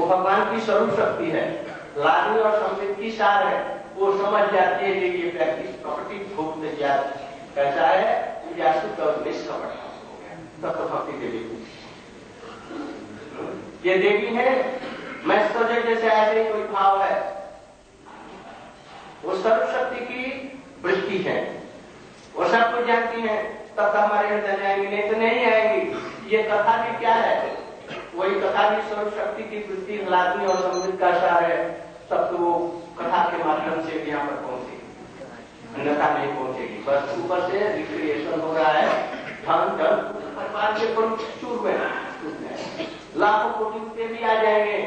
वो भगवान की स्वरूप शक्ति है, लादनी और संबित की सार है। वो समझ जाती है कि ये व्यक्ति कपटी खूब कैसा है, या शुद्ध और निष्कपट हो गया, तब तो भक्ति देवी। ये देवी है, मैं सोचे जैसे ऐसे ही कोई भाव है, वो सर्वशक्ति की वृत्ति है, वो सब कुछ जानती है, तब हमारे हृदय जाएंगे, नहीं तो नहीं आएंगी। ये कथा भी क्या है, वही कथा भी सर्वशक्ति की वृत्ति, लादनी और संबित का सार है। तब तो वो कथा के माध्यम से यहाँ पर पहुंचेगी, अन्यथा नहीं पहुंचेगी। बस ऊपर से रिक्रिएशन हो रहा है, धन धन परिवार के चूर में लाखों कोटि रुपये भी आ जाएंगे,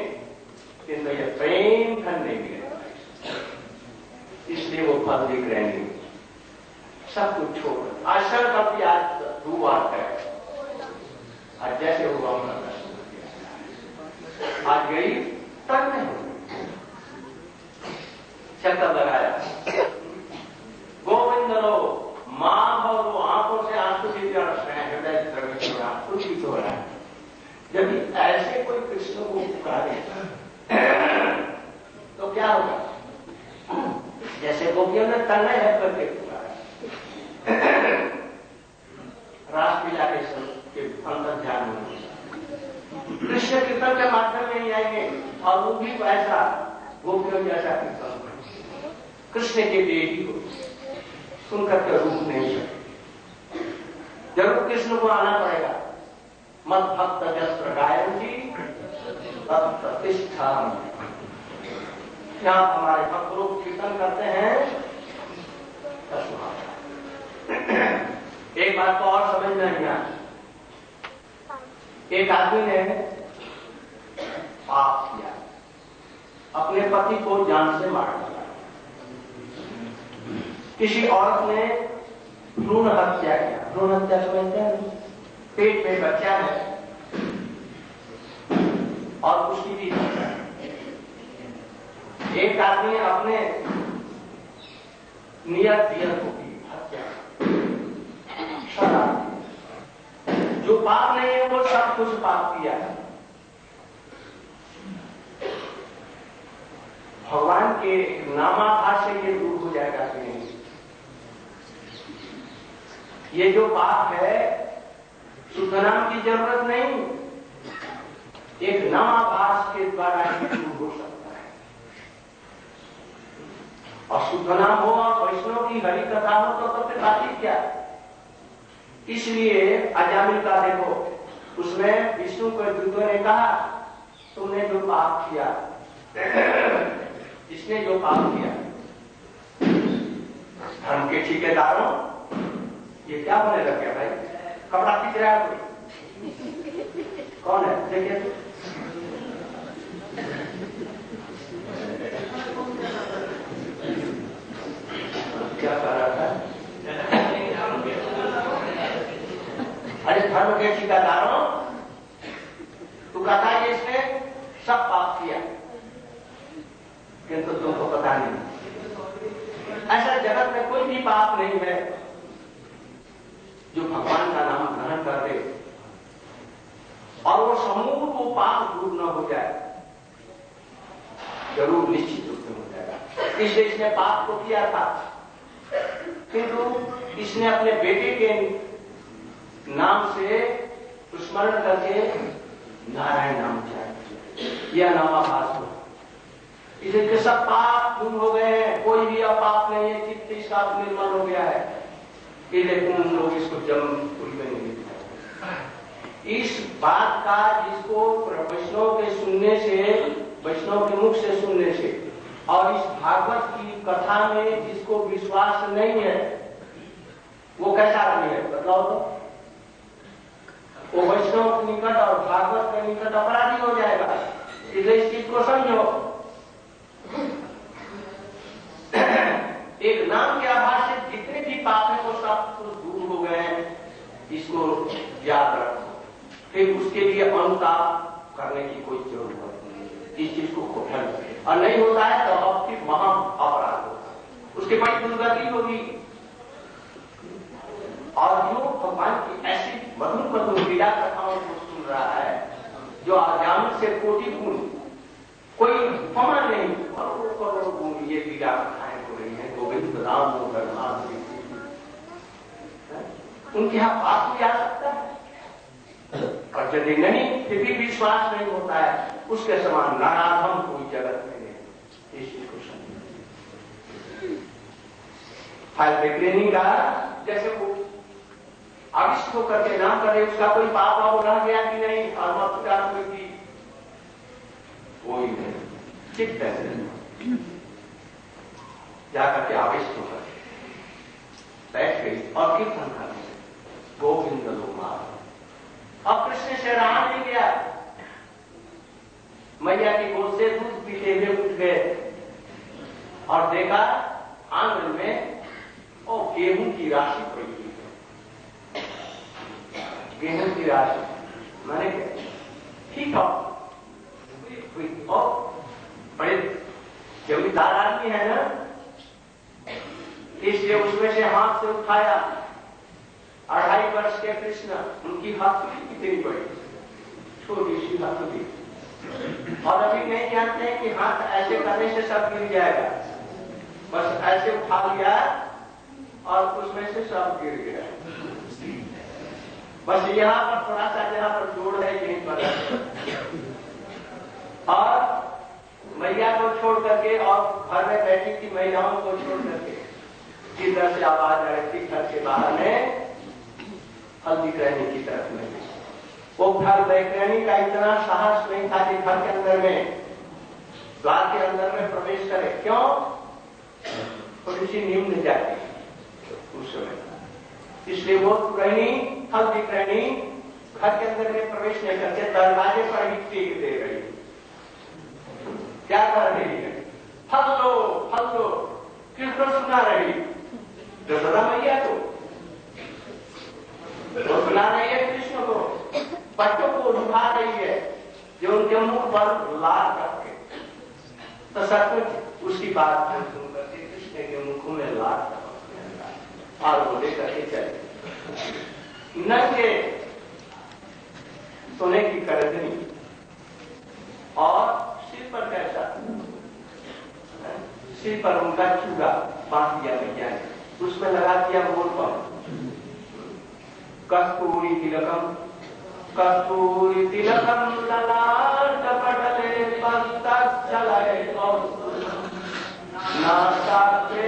किंतु ये प्रेम धन नहीं मिलेगा, इसलिए वो फल दिख रहे हैं। सब कुछ छोड़ आश्रम का भी आज शुरुआत है, आज जैसे हुआ आज गई तब नहीं चक्कर लगाया, गोविंद लो मां भरो, आंखों से आंसू भी हृदय आंसू भी हो रहा है। जब ऐसे कोई कृष्ण को पुकारे तो क्या होगा, जैसे गोपियों ने तन्मय है करके पुकारा, रासलीला के अंदर ध्यान में कृष्ण कीर्तन के माध्यम में ही आएंगे, और वो भी ऐसा गोपियों जैसा कीर्तन कृष्ण के देवी को सुनकर के रूप नहीं सकते। जरूर कृष्ण को आना पड़ेगा। मत भक्त जस्त्र गायन की प्रतिष्ठा, यहाँ हमारे भक्त लोग कीर्तन करते हैं। एक बात को और समझना है, एक आदमी ने पाप किया, अपने पति को जान से मार दिया। किसी औरत ने भ्रूण हत्या किया, भ्रूण हत्या समझते हैं, पेट में बच्चा है और उसकी भी हत्या। एक आदमी अपने नियत दियर को की हत्या, शराब, जो पाप नहीं है वो सब कुछ पाप किया है। भगवान के नामाभास से ये दूर हो जाएगा कि नहीं? ये जो पाप है शुद्ध नाम की जरूरत नहीं, एक नामाभास के द्वारा ही दूर हो सकता है। और शुद्ध नाम हो और वैष्णव की हरि कथा हो तो फिर बात ही क्या। इसलिए अजामिल का देखो, उसमें विष्णु को दूतों ने कहा तुमने जो पाप किया, इसने जो पाप किया, धर्म के ठेकेदारों, ये क्या होने लग गया भाई, कपड़ा खींच रहा है कोई, कौन है देखिए, क्या कर रहा था? अरे धर्म के ठेकेदारों, तू कहता है इसने सब पाप किया, किंतु तुमको पता नहीं ऐसा जगत में कोई भी पाप नहीं है जो भगवान का नाम ग्रहण कर दे और वो समूह को पाप दूर न हो जाए, जरूर निश्चित रूप में हो जाएगा। इसलिए इसने पाप को किया था, किंतु इसने अपने बेटे के नाम से स्मरण करके नारायण नाम किया, यह नामाभास हो। इसलिए सब पाप दूर हो गए हैं, कोई भी अब पाप नहीं है, चित्त इसका निर्मल हो गया है। लेकिन लोग इसको जन्म पूरी में नहीं देते। इस बात का जिसको वैष्णव के सुनने से, वैष्णव के मुख से सुनने से, और इस भागवत की कथा में जिसको विश्वास नहीं है, वो कैसा आदमी है बताओ तो? वो वैष्णव के निकट और भागवत के निकट अपराधी हो जाएगा। इसलिए इस चीज को समझो, एक नाम के आभास से जितने भी पाप है वो सब कुछ दूर हो गए हैं, इसको याद रखो। फिर उसके लिए अनुताप करने की कोई जरूरत नहीं है, इस चीज को खोखल, और नहीं होता है तो अब फिर महा अपराध होता है, उसके बड़ी दुर्गति होगी। और जो भगवान की ऐसी मधुर मधुर लीला कथाओं को सुन रहा है, जो आजामिल से कोटि गुण कोई उपमा नहीं। करोड़ों ये लीला कथाएं हो रही हैं, गोविंद राम उनके यहाँ पाप भी आ सकता है, और यदि नहीं फिर भी विश्वास नहीं होता है, उसके समान नराधम कोई जगत में नहीं। इस चीज को समझिए। फल बिक्री का जैसे वो अविष्ट होकर के ना करे, उसका कोई पाप वाप रह गया कि नहीं, और मत की कोई नहीं, चित्त है जाकर के आविष्ट होकर बैठ गई और कीर्तन कर गोविंद लोग। अब कृष्ण से रहा नहीं गया, मैया की गोद से दूध पीते हुए उठ गए और देखा आंगन में ओ गेहूं की राशि पड़ी हुई है। गेहूं की राशि मैंने ठीक है, और बड़े जमींदार आदमी है ना, इसलिए उसमें से हाथ से उठाया। 2.5 वर्ष के कृष्ण, उनकी हथेली कितनी बड़ी, छोटी सी हथेली, और अभी नहीं जानते हैं कि हाथ ऐसे करने से सब गिर जाएगा, बस ऐसे उठा लिया और उसमें से सब गिर गया। बस यहाँ पर थोड़ा सा जहाँ पर जोड़ है यहीं पर, और मैया को छोड़ करके और घर में बैठी थी महिलाओं को छोड़ करके जिधर से आवाज आ रही थी घर के बाहर में हल्दी ग्रहणी की तरफ में, वो घर बैठने का इतना साहस नहीं था कि घर के अंदर में, द्वार के अंदर में प्रवेश करे। क्यों? थोड़ी सी निम्न जाती उस समय, इसलिए वो ग्रहणी हल्दी ग्रहणी घर के अंदर में प्रवेश नहीं करके दरवाजे पर ही टेक दे रही। क्या कर रही है? फल लो किसको सुना रही? दशरथा मैया को तो सुना रही है, कृष्ण को, बच्चों को उठा रही है जो उनके मुख पर लाल करके। तो सचमुच उसकी बात सुन करके कृष्ण के मुख में लाल और वो लेकर के चले। नंगे सोने की करदनी और सिर पर कैसा, सिर पर उनका चूड़ा बांध दिया भैया ने, उसमें लगा दिया मोर पर कस्तूरी तिलकम ललाट पटले पस्तक चलाए नासाते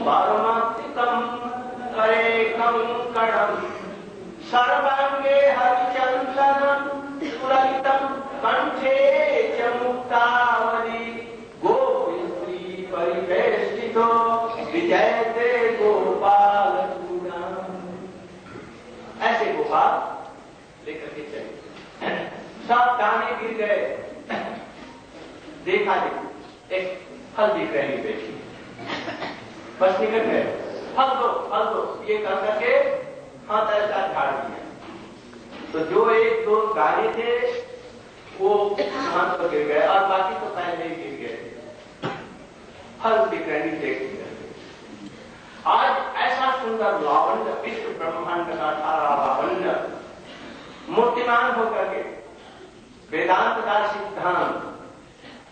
परमक्तम करे कंकणम सर्वांगे हरिचंदनम पुलकितम कंठे च मुक्तावली गोविंदी परिवेष्टितो विजयते गोपाल गुणा। ऐसे गोपाल लेकर के चले, सब दाने गिर गए। देखा एक हल्दी ग्रहणी बैठी, बस निकल गए, फल दो ये कर करके हाथ ऐसा झाड़ दिया। तो जो एक दो गाने थे वो हाथ पर गिर गए और बाकी तो पहले ही गिर गए। हल्दी ग्रहणी देखी। आज ऐसा सुंदर लावण्य, विश्व ब्रह्मांड का सारा लावण्य मूर्तिमान होकर के वेदांत का सिद्धांत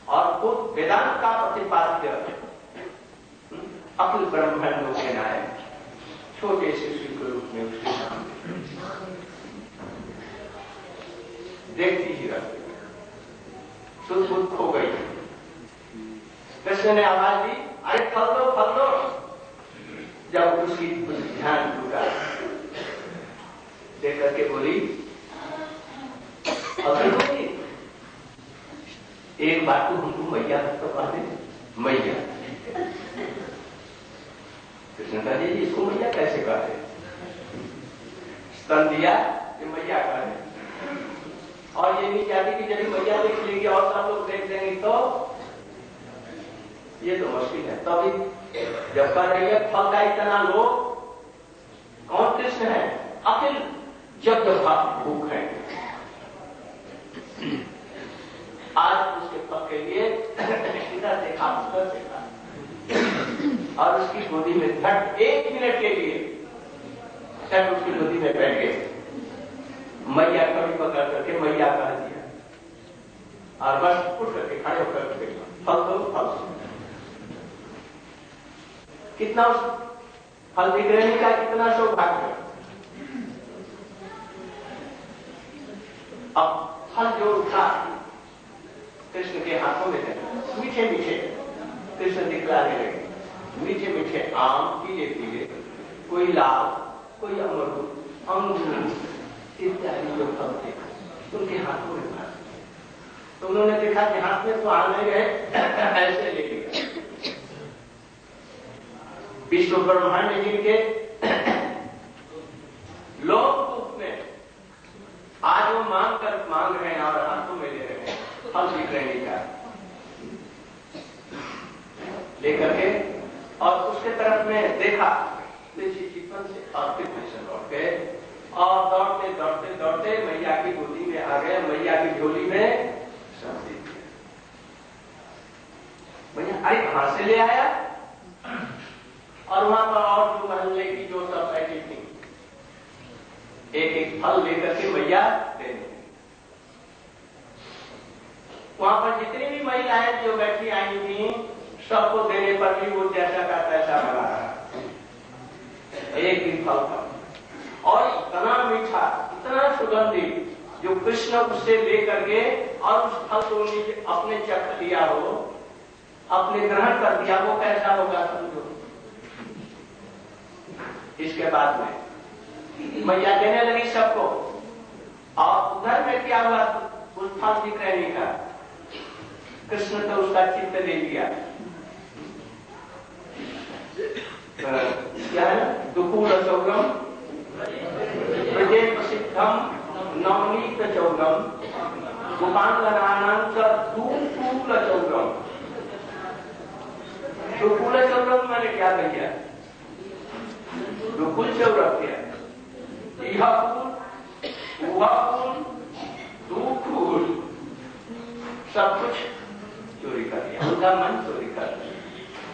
और खुद वेदांत का प्रतिपाद्य अखिल ब्रह्मांड के नायक छोटे शिशु के रूप में उसके सामने देखती ही रहती, सुध खो गई। कृष्ण ने आवाज दी, अरे फल दो। जब उसकी ध्यान टूटा देख करके बोली, एक बात तो हमको मैया तो कहते, मैया। कृष्ण का जी इसको मैया कैसे कहते? स्तन दिया कि मैया कहते, और ये नहीं चाहती कि यदि मैया देख लेंगे और सब लोग देख लेंगे तो ये तो मुश्किल है। तभी जब कर रही है फल का इतना लोग, कौन कृष्ण है? अखिल जब भूख है। आज उसके फल के लिए इधर देखा उधर देखा, और उसकी गोदी में झट 1 मिनट के लिए झट उसकी गोदी में बैठ गए। मैया कभी पकड़ करके मैया कह दिया, और बस खड़े होकर फल दो फल। कितना फल विग्रहणी का कितना सौभाग्य। अब फल जो था कृष्ण के हाथों में थे, मीठे मीठे कृष्ण दिखलाने लगे, मीठे मीठे आम, पीले पीले, कोई लाल, कोई अमरूद, अंगूर इत्यादि जो फल थे उनके हाथों में था। तो उन्होंने देखा कि हाथ में तो आने गए, ऐसे ले लिया। विश्व ब्रह्मांड जिनके लोक रूप में आज वो मांग रहे हैं और हाथों में ले रहे हैं फल विग्रहणी का लेकर के, और उसके तरफ में देखा चिपन से और फिर कृष्ण लौट गए और दौड़ते दौड़ते दौड़ते मैया की गोदी में आ गए, मैया की झोली में सब दे दिया। मैया अरे कहां से ले आया? और वहां पर और जो महल्ले की जो सब बैठी थी एक एक फल लेकर के मैया दे दी। वहां पर जितनी भी महिलाएं जो बैठी आई थी सबको देने पर भी वो जैसा का तैसा बना रहा, एक ही फल था और इतना मीठा, इतना सुगंधित, जो कृष्ण उससे लेकर के और उस फल को अपने चख लिया हो, अपने ग्रहण कर दिया, वो कैसा होगा समझो। इसके बाद में मैया देने लगी सबको, और उधर में क्या हुआ उस फल विग्रहणी का, कृष्ण तो उसका चित्त ले लिया। क्या है? दुकूल चौगम प्रजेत सिद्धम नवनीत चौगम गोपांगनानां च दुकूल चौगम। दुकूल चौगम मैंने क्या कहिया? दुकूल चौरक क्या? यह फूल, वह फूल, दुकूल, सब कुछ चोरी कर लिया, उनका मन चोरी कर लिया।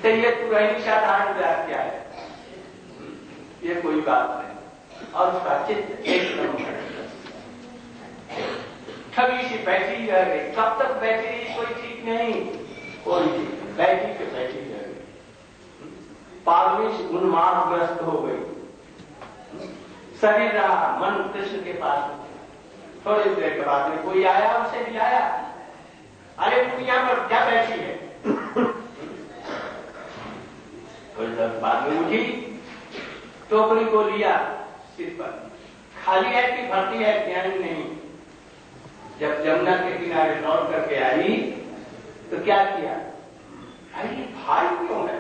तो ये पुरानी साधारण बात क्या है? ये कोई बात नहीं। और उसका चित्त एकदम ठगी सी बैठी रह गई। कब तक बैठी रही कोई ठीक नहीं, कोई ठीक, बैठी के बैठी रह गई। पागली से उन्मादग्रस्त हो गई। शरीर रहा, मन कृष्ण के पास। थोड़ी देर के बाद में कोई आया, उसे दिलाया, अरे तू यहाँ पर क्या बैठी है? बाद में उठी, टोकरी को लिया सिर पर, खाली है कि भरती है ध्यान नहीं। जब जमुना के किनारे लौट करके आई तो क्या किया? अरे भाई क्यों है?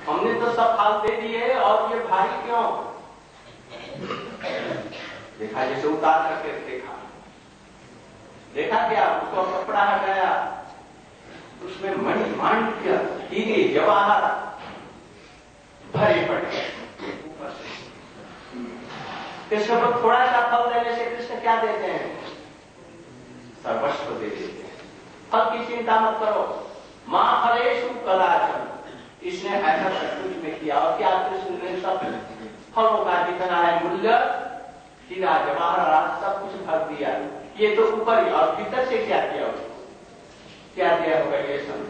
हमने तो सब फल दे दिए और ये भाई क्यों? देखा, जैसे उतार करके देखा क्या? उसको कपड़ा हटाया, उसमें मणि मांडव्य हीरे जवाहर भरे पड़े। कृष्ण को थोड़ा सा फल देने से कृष्ण क्या देते हैं? सर्वस्व दे देते हैं। फल की चिंता मत करो, मां फलेषु कदाचन। इसने ऐसा सब कुछ में किया, और क्या कृष्ण ने सब फलों का जितना है मूल्य, हीरा जवाहर सब कुछ भर दिया। ये तो ऊपर ही, और भीतर से क्या किया? क्या दिया होगा ये समझ।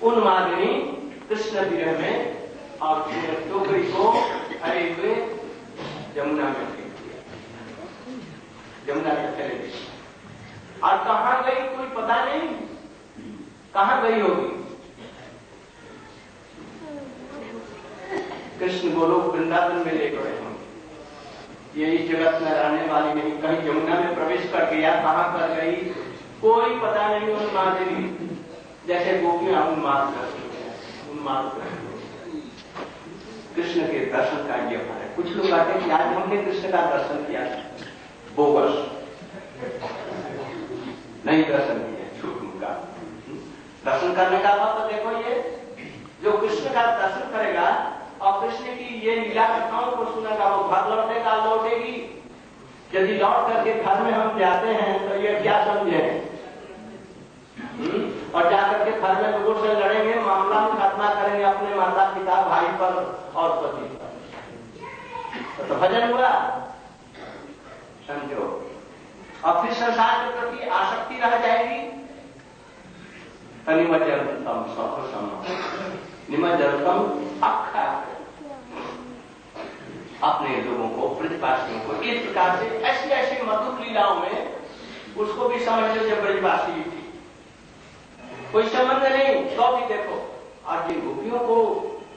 उन्मादिनी कृष्ण विरह में और टोकरी को हरे हुए जमुना में फेंक दिया, जमुना के चले गए। और कहां गई कोई पता नहीं, कहां गई होगी। कृष्ण गोलोक वृंदावन में ले गए होंगे, ये इस जगत में रहने वाली नहीं। कहीं जमुना में प्रवेश कर गया, कहां कर गई कोई पता नहीं। उन्मादिनी जैसे गोपियां उन्माद कृष्ण के दर्शन का ये फल है। कुछ लोग कहते हैं कि आज हमने कृष्ण का दर्शन किया, बोगस नहीं दर्शन किया, झूठ उनका। दर्शन करने का फल तो देखो, ये जो कृष्ण का दर्शन करेगा और कृष्ण की ये लीला कथाओं को सुनेगा, वो घर लौटेगा, लौटेगी। यदि लौट करके घर में हम जाते हैं तो ये क्या समझे, और जाकर के घर में लोगों से लड़ेंगे, मामला मुकदमा करेंगे अपने माता पिता भाई पर और पति पर, तो भजन हुआ समझो। और फिर संसार के प्रति आसक्ति रह जाएगी। निमज्जनतम सफसम, निमज्जनतम अखा, अपने लोगों को, ब्रजवासियों को इस प्रकार से ऐसी ऐसी मधुर लीलाओं में उसको भी समझ लो जब ब्रजवासी थी, कोई संबंध नहीं। तो भी देखो आज जिन गोपियों को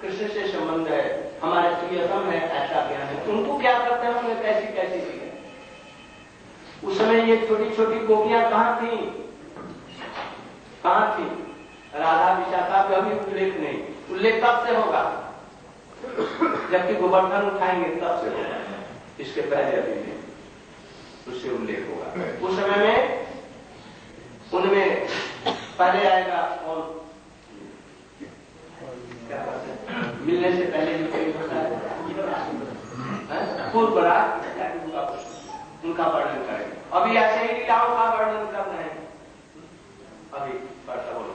कृष्ण से संबंध है, हमारे प्रियतम है, ऐसा ज्ञान है, उनको क्या करते हैं, उन्हें कैसी कैसी दी है। उस समय ये छोटी छोटी गोपियां कहां थी, कहां थी? राधा विशाखा का भी उल्लेख नहीं। उल्लेख कब से होगा? जबकि गोवर्धन उठाएंगे तब से होगा, इसके पहले अभी नहीं, उससे उल्लेख होगा। उस समय में उनमें पहले आएगा और क्या कहते हैं, मिलने से पहले जो कोई होता है पूर्व बरात, उनका वर्णन करेंगे। अभी ऐसे ही लीलाओं का वर्णन कर रहे हैं, अभी पढ़ता बोलो।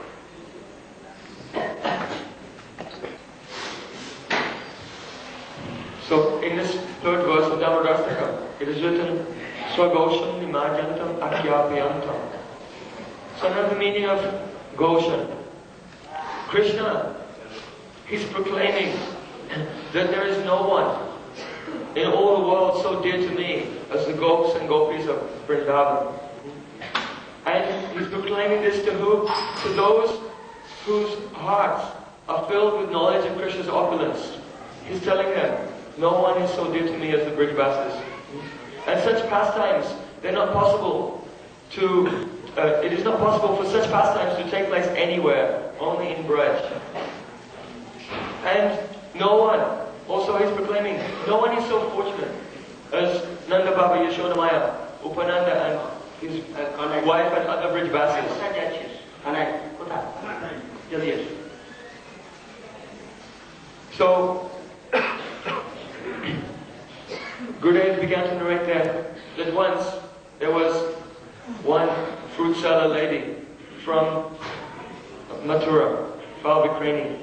So in this third verse of Damodarastaka, it is written, Swagoshan Nimajantam Akyapyantam. So now the meaning of Goshan. Krishna, he's proclaiming that there is no one in all the world so dear to me as the gopis and gopis of Vrindavan. And he's proclaiming this to who? To those whose hearts are filled with knowledge of Krishna's opulence. He's telling them, no one is so dear to me as the Brijvasis. And such pastimes, they're not possible to, it is not possible for such pastimes to take place anywhere, only in Braj. And no one, also he's proclaiming, no one is so fortunate as Nanda Baba Yashodamaya, Upananda and his wife and other Brijvasis. So, Gurudev began to narrate that once there was one fruit seller lady from Mathura, Valvikrani,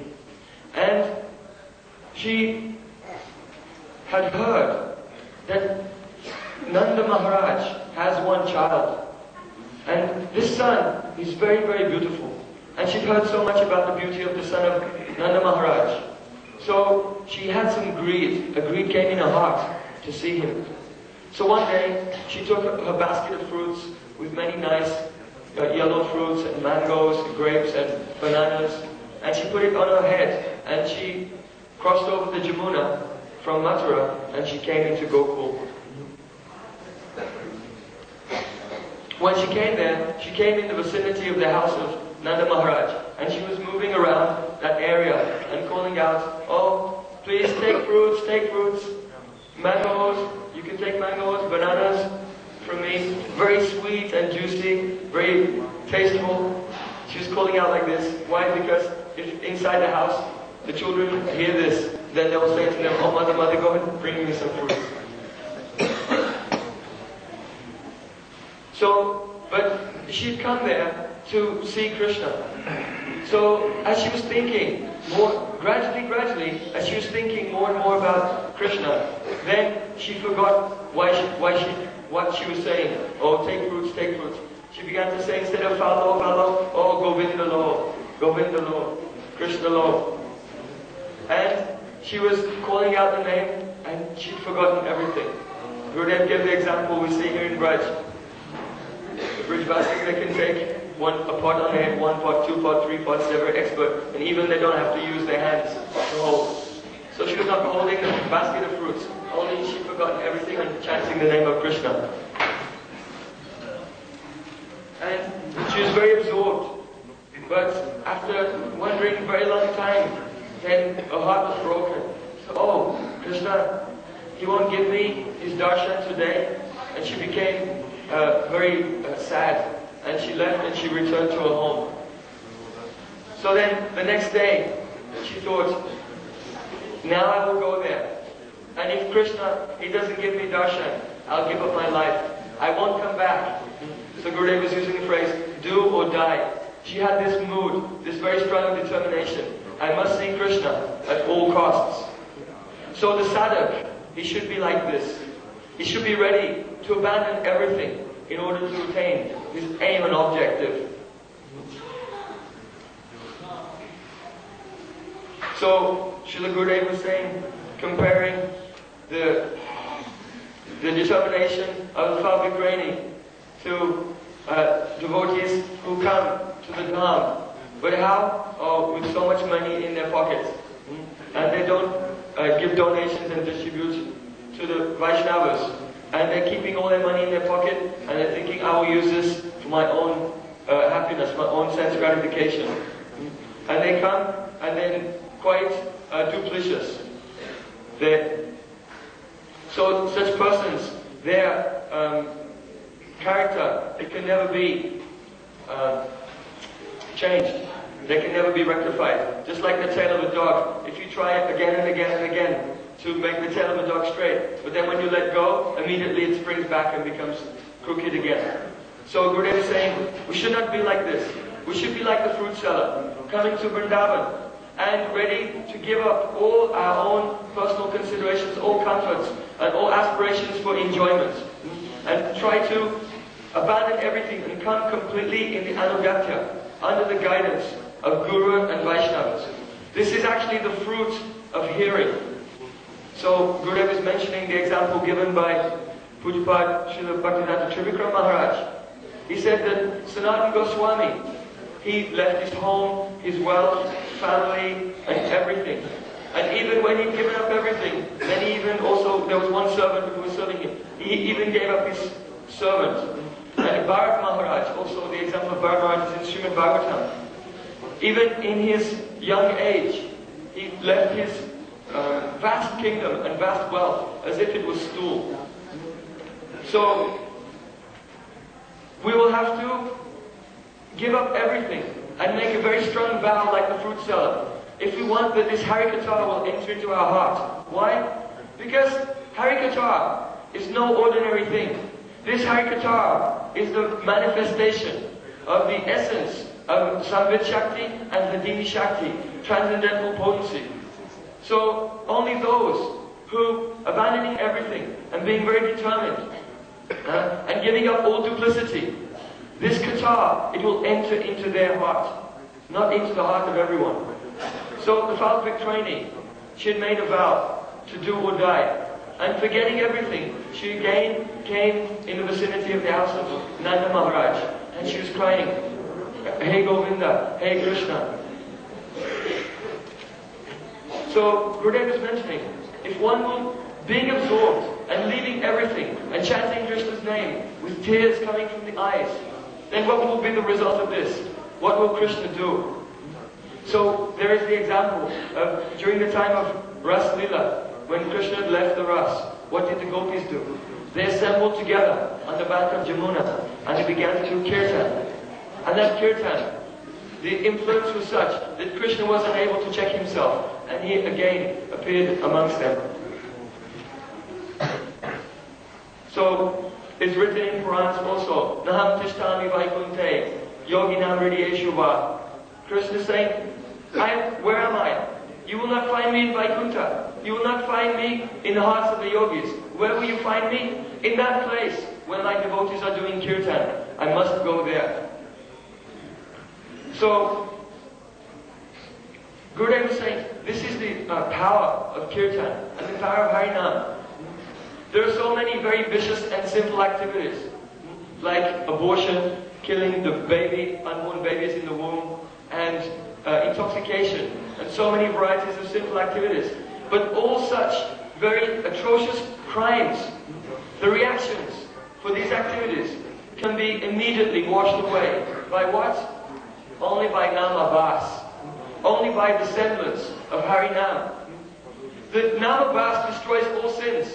and she had heard that Nanda Maharaj has one child, and this son is very, very beautiful, and she'd heard so much about the beauty of the son of Nanda Maharaj. So she had some greed. A greed came in her heart to see him. So one day she took her basket of fruits with many nice yellow fruits and mangoes, and grapes and bananas, and she put it on her head, and she crossed over the Jamuna from Mathura, and she came into Gokul. When she came there, she came in the vicinity of the house of Nanda Maharaj, and she was moving around that area and calling out, "Oh, please take fruits, mangoes, you can take mangoes, bananas from me, very sweet and juicy, very tasteful." She was calling out like this. Why? Because if inside the house the children hear this, then they will say to them, "Oh, mother, go ahead and bring me some fruits." But she'd come there to see Krishna. So as she was thinking gradually, as she was thinking more and more about Krishna, then she forgot what she was saying. "Oh, take fruits, take fruits." She began to say, instead of "Follow," "Oh, Govinda Lo, Krishna Lo." And she was calling out the name, and she'd forgotten everything. Gurudev gave the example we see here in Braj. The Brijvasis, they can take a pot on their head, 1 pot, 2 pot, 3 pots, they're very expert, and even they don't have to use their hands to hold. So she was not holding the basket of fruits, only she'd forgotten everything and chanting the name of Krishna. And she was very absorbed, but after wondering a very long time, then her heart was broken. So, "Oh, Krishna, he won't give me his darshan today," and she became very sad, and she left and she returned to her home. So then the next day she thought, "Now I will go there, and if Krishna, he doesn't give me darshan, I'll give up my life. I won't come back." So Gurudev was using the phrase, "do or die." She had this mood, this very strong determination. I must see Krishna at all costs. So the sadhak, he should be like this. He should be ready to abandon everything. in order to attain his aim and objective. So, Srila Gurudev was saying, comparing the determination of the Falvikrani to devotees who come to the Dham, but how? Oh, with so much money in their pockets. And they don't give donations and distribute to the Vaishnavas. And they're keeping all their money in their pocket, and they're thinking, I will use this for my own happiness, my own sense gratification. And they come, and then quite duplicitous. So such persons, their character, it can never be changed. They can never be rectified. Just like the tail of a dog. If you try it again and again and again to make the tail of a dog straight, but then when you let go, immediately it springs back and becomes crooked again. So Gurudev is saying, we should not be like this. We should be like the fruit seller, coming to Vrindavan and ready to give up all our own personal considerations, all comforts, and all aspirations for enjoyment, and try to abandon everything and come completely in the Anugatya, under the guidance of Guru and Vaishnavas. This is actually the fruit of hearing. So Gurudev is mentioning the example given by Pujapad Srila Bhaktivedanta Trivikram Maharaj. He said that Sanatana Goswami, he left his home, his wealth, family, and everything. And even when he'd given up everything, then he even also, there was one servant who was serving him, he even gave up his servant. And Bharat Maharaj, also the example of Bharat Maharaj is in Srimad Bhagavatam. Even in his young age, he left his vast kingdom and vast wealth as if it was stool. So, we will have to give up everything and make a very strong vow like the fruit seller if we want that this Harikatha will enter into our heart. Why? Because Harikatha is no ordinary thing. This Harikatha is the manifestation of the essence of Samvit Shakti and Hladini Shakti, transcendental potency. So only those who, abandoning everything and being very determined and giving up all duplicity, this Katha, it will enter into their heart, not into the heart of everyone. So the Falvikrani, she had made a vow to do or die. And forgetting everything, she again came in the vicinity of the house of Nanda Maharaj. And she was crying, Hey Govinda, Hey Krishna. So Gurudev is mentioning, if one will, being absorbed and leaving everything and chanting Krishna's name with tears coming from the eyes, then what will be the result of this? What will Krishna do? So there is the example of during the time of Ras Lila, when Krishna had left the Ras, what did the gopis do? They assembled together on the bank of Jamuna and they began to do kirtan. And that kirtan, the influence was such that Krishna was unable to check himself and he again appeared amongst them. So it's written in Purans also, Naham Tishtami Vaikunte, Yoginam Hridayeshu Va. Krishna is saying, where am I? You will not find me in Vaikuntha. You will not find me in the hearts of the yogis. Where will you find me? In that place where my devotees are doing kirtan. I must go there. So, Gurudev is saying, this is the power of kirtan and the power of Harinam. There are so many very vicious and simple activities, like abortion, killing the baby, unborn babies in the womb, and intoxication, and so many varieties of simple activities. But all such very atrocious crimes, the reactions for these activities can be immediately washed away. By what? Only by Namabhas. Only by the semblance of Harinam. The Namabhas destroys all sins.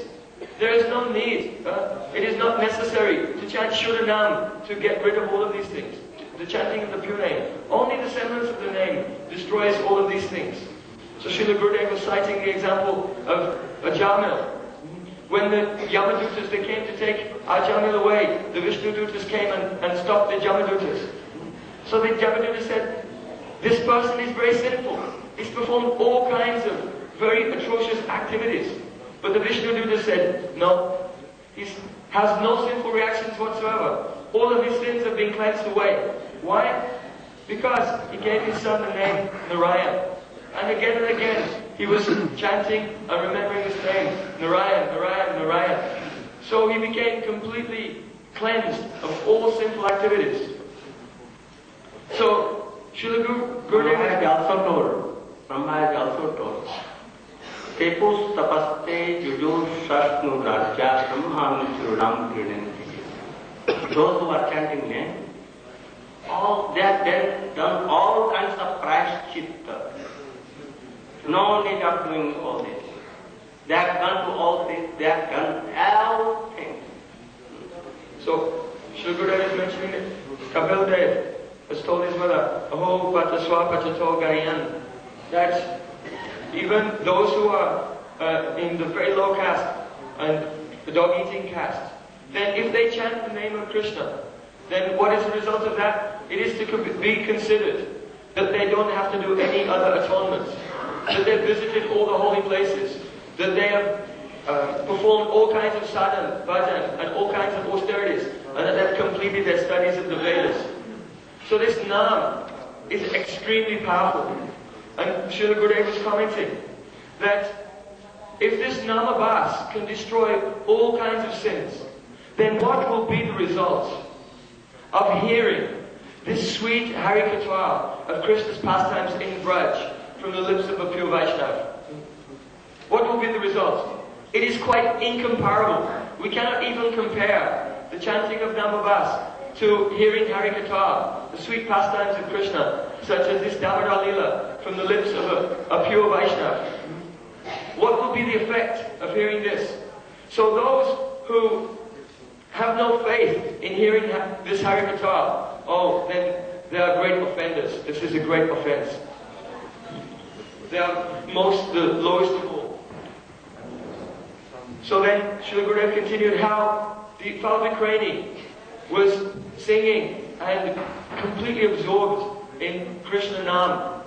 There is no need. It is not necessary to chant Shuddhanam to get rid of all of these things. The chanting of the pure name. Only the semblance of the name destroys all of these things. So Srila Gurudev was citing the example of Ajamil. When the Yamadutas, they came to take Ajamil away, the Vishnudutas came and stopped the Yamadutas. So the Yamadutas said, this person is very sinful. He's performed all kinds of very atrocious activities. But the Vishnudutas said, no, He has no sinful reactions whatsoever. All of his sins have been cleansed away. Why? Because he gave his son the name Narayan. And again, he was chanting and remembering his name, Narayan, Narayan, Narayan. So he became completely cleansed of all sinful activities. So, Srila Gurudev Brahma is also told, Tepus tapaste jujur sasnu rajya brahmanu suram kirinti. Those who are chanting name, they have done all kinds of prashchitta. No need of doing all this. They have done all this, they have done all things. So, Srila Gurudev is mentioning it. Kapil Dev has told his mother, Aho pataswa pachato gayan, that even those who are in the very low caste and the dog-eating caste, then if they chant the name of Krishna, then what is the result of that? It is to be considered that they don't have to do any other atonements, that they've visited all the holy places, that they have performed all kinds of sadhana, bhajan, and all kinds of austerities, and that they've completed their studies of the Vedas. So this Nam is extremely powerful. And Srila Gurudev was commenting that if this Namabhas can destroy all kinds of sins, then what will be the result of hearing this sweet Harikatha of Krishna's pastimes in Braj from the lips of a pure Vaishnava? What will be the result? It is quite incomparable. We cannot even compare the chanting of Namabhas to hearing Harikatha, the sweet pastimes of Krishna, such as this Damodar Lila from the lips of a pure Vaishnava. What will be the effect of hearing this? So those who have no faith in hearing this Harikatha, then they are great offenders. This is a great offense. They are the lowest of all. So then Srila Gurudev continued how the Falvikrani was singing and completely absorbed in Krishna Nam.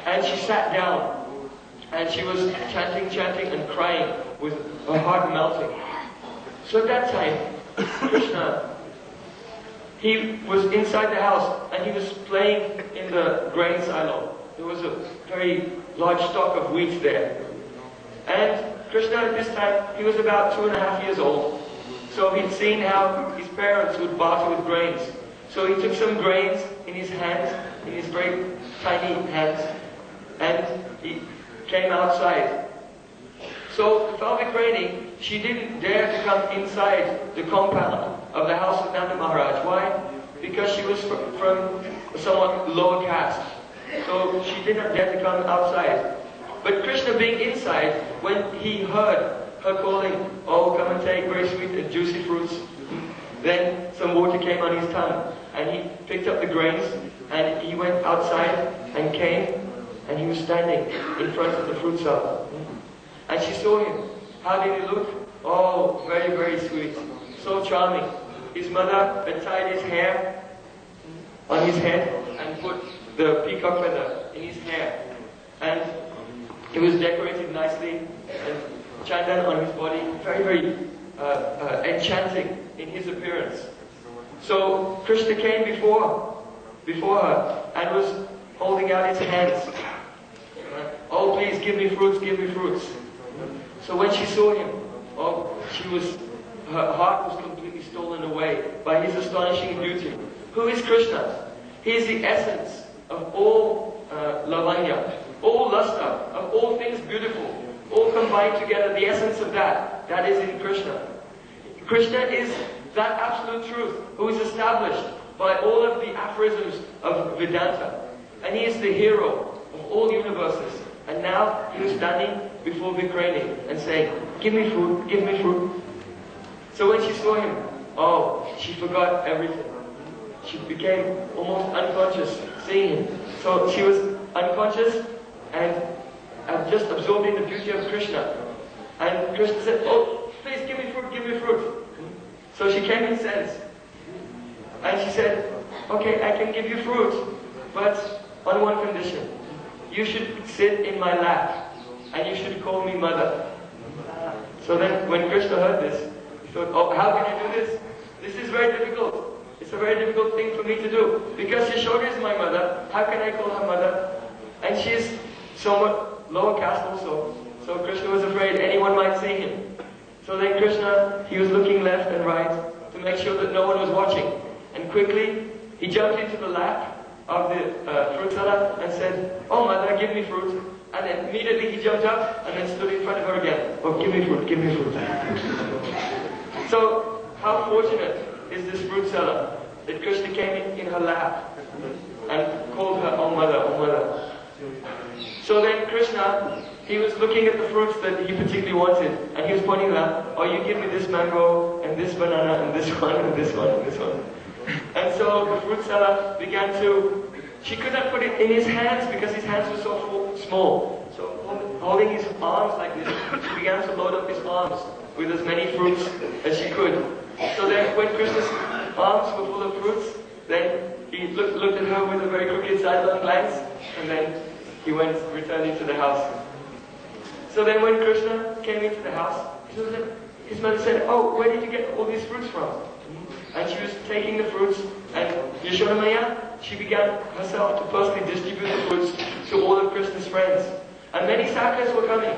And she sat down and she was chanting and crying with her heart melting. So at that time, Krishna, he was inside the house and he was playing in the grain silo. There was a very large stock of wheat there. And Krishna at this time, he was about 2.5 years old. So he'd seen how his parents would barter with grains. So he took some grains in his hands, in his very tiny hands, and he came outside. So the Falvikrani, she didn't dare to come inside the compound of the house of Nanda Maharaj. Why? Because she was from a somewhat lower caste. So she did not dare to come outside. But Krishna being inside, when he heard her calling, oh, come and take very sweet and juicy fruits, then some water came on his tongue, and he picked up the grains, and he went outside and came, and he was standing in front of the fruit cellar. And she saw him. How did he look? Oh, very, very sweet. So charming. His mother had tied his hair on his head and put the peacock feather in his hair. And he was decorated nicely and chandan on his body. Very, very enchanting in his appearance. So Krishna came before her and was holding out his hands. Oh, please give me fruits, give me fruits. So when she saw him, her heart was completely stolen away by his astonishing beauty. Who is Krishna? He is the essence of all lavanya, all luster, of all things beautiful, all combined together. The essence of that is in Krishna. Krishna is that absolute truth who is established by all of the aphorisms of Vedanta. And he is the hero of all universes. And now he was standing before Vikrani and saying, give me fruit, give me fruit. So when she saw him, she forgot everything. She became almost unconscious seeing him. So she was unconscious and just absorbed in the beauty of Krishna. And Krishna said, oh, please give me fruit, give me fruit. So she came in sense. And she said, okay, I can give you fruit, but on one condition. You should sit in my lap, and you should call me mother. So then, when Krishna heard this, he thought, oh, how can I do this? This is very difficult. It's a very difficult thing for me to do. Because Yashoda is my mother, how can I call her mother? And she's somewhat lower caste also. So Krishna was afraid anyone might see him. So then Krishna, he was looking left and right to make sure that no one was watching. And quickly, he jumped into the lap of the fruit seller and said, oh mother, give me fruit. And then immediately he jumped up and then stood in front of her again. Oh, give me fruit, give me fruit. So, how fortunate is this fruit seller that Krishna came in her lap and called her, oh mother, oh mother. So then Krishna, he was looking at the fruits that he particularly wanted, and he was pointing out, oh, you give me this mango, and this banana, and this one, and this one, and this one. And so the fruit seller began to, she could not put it in his hands because his hands were so small. So holding his arms like this, she began to load up his arms with as many fruits as she could. So then when Krishna's arms were full of fruits, then he looked at her with a very crooked sidelong glance, and then he returned into the house. So then when Krishna came into the house, his mother said, oh, where did you get all these fruits from? And she was taking the fruits, and Yashoda Maya, she began herself to personally distribute the fruits to all of Krishna's friends. And many sakas were coming.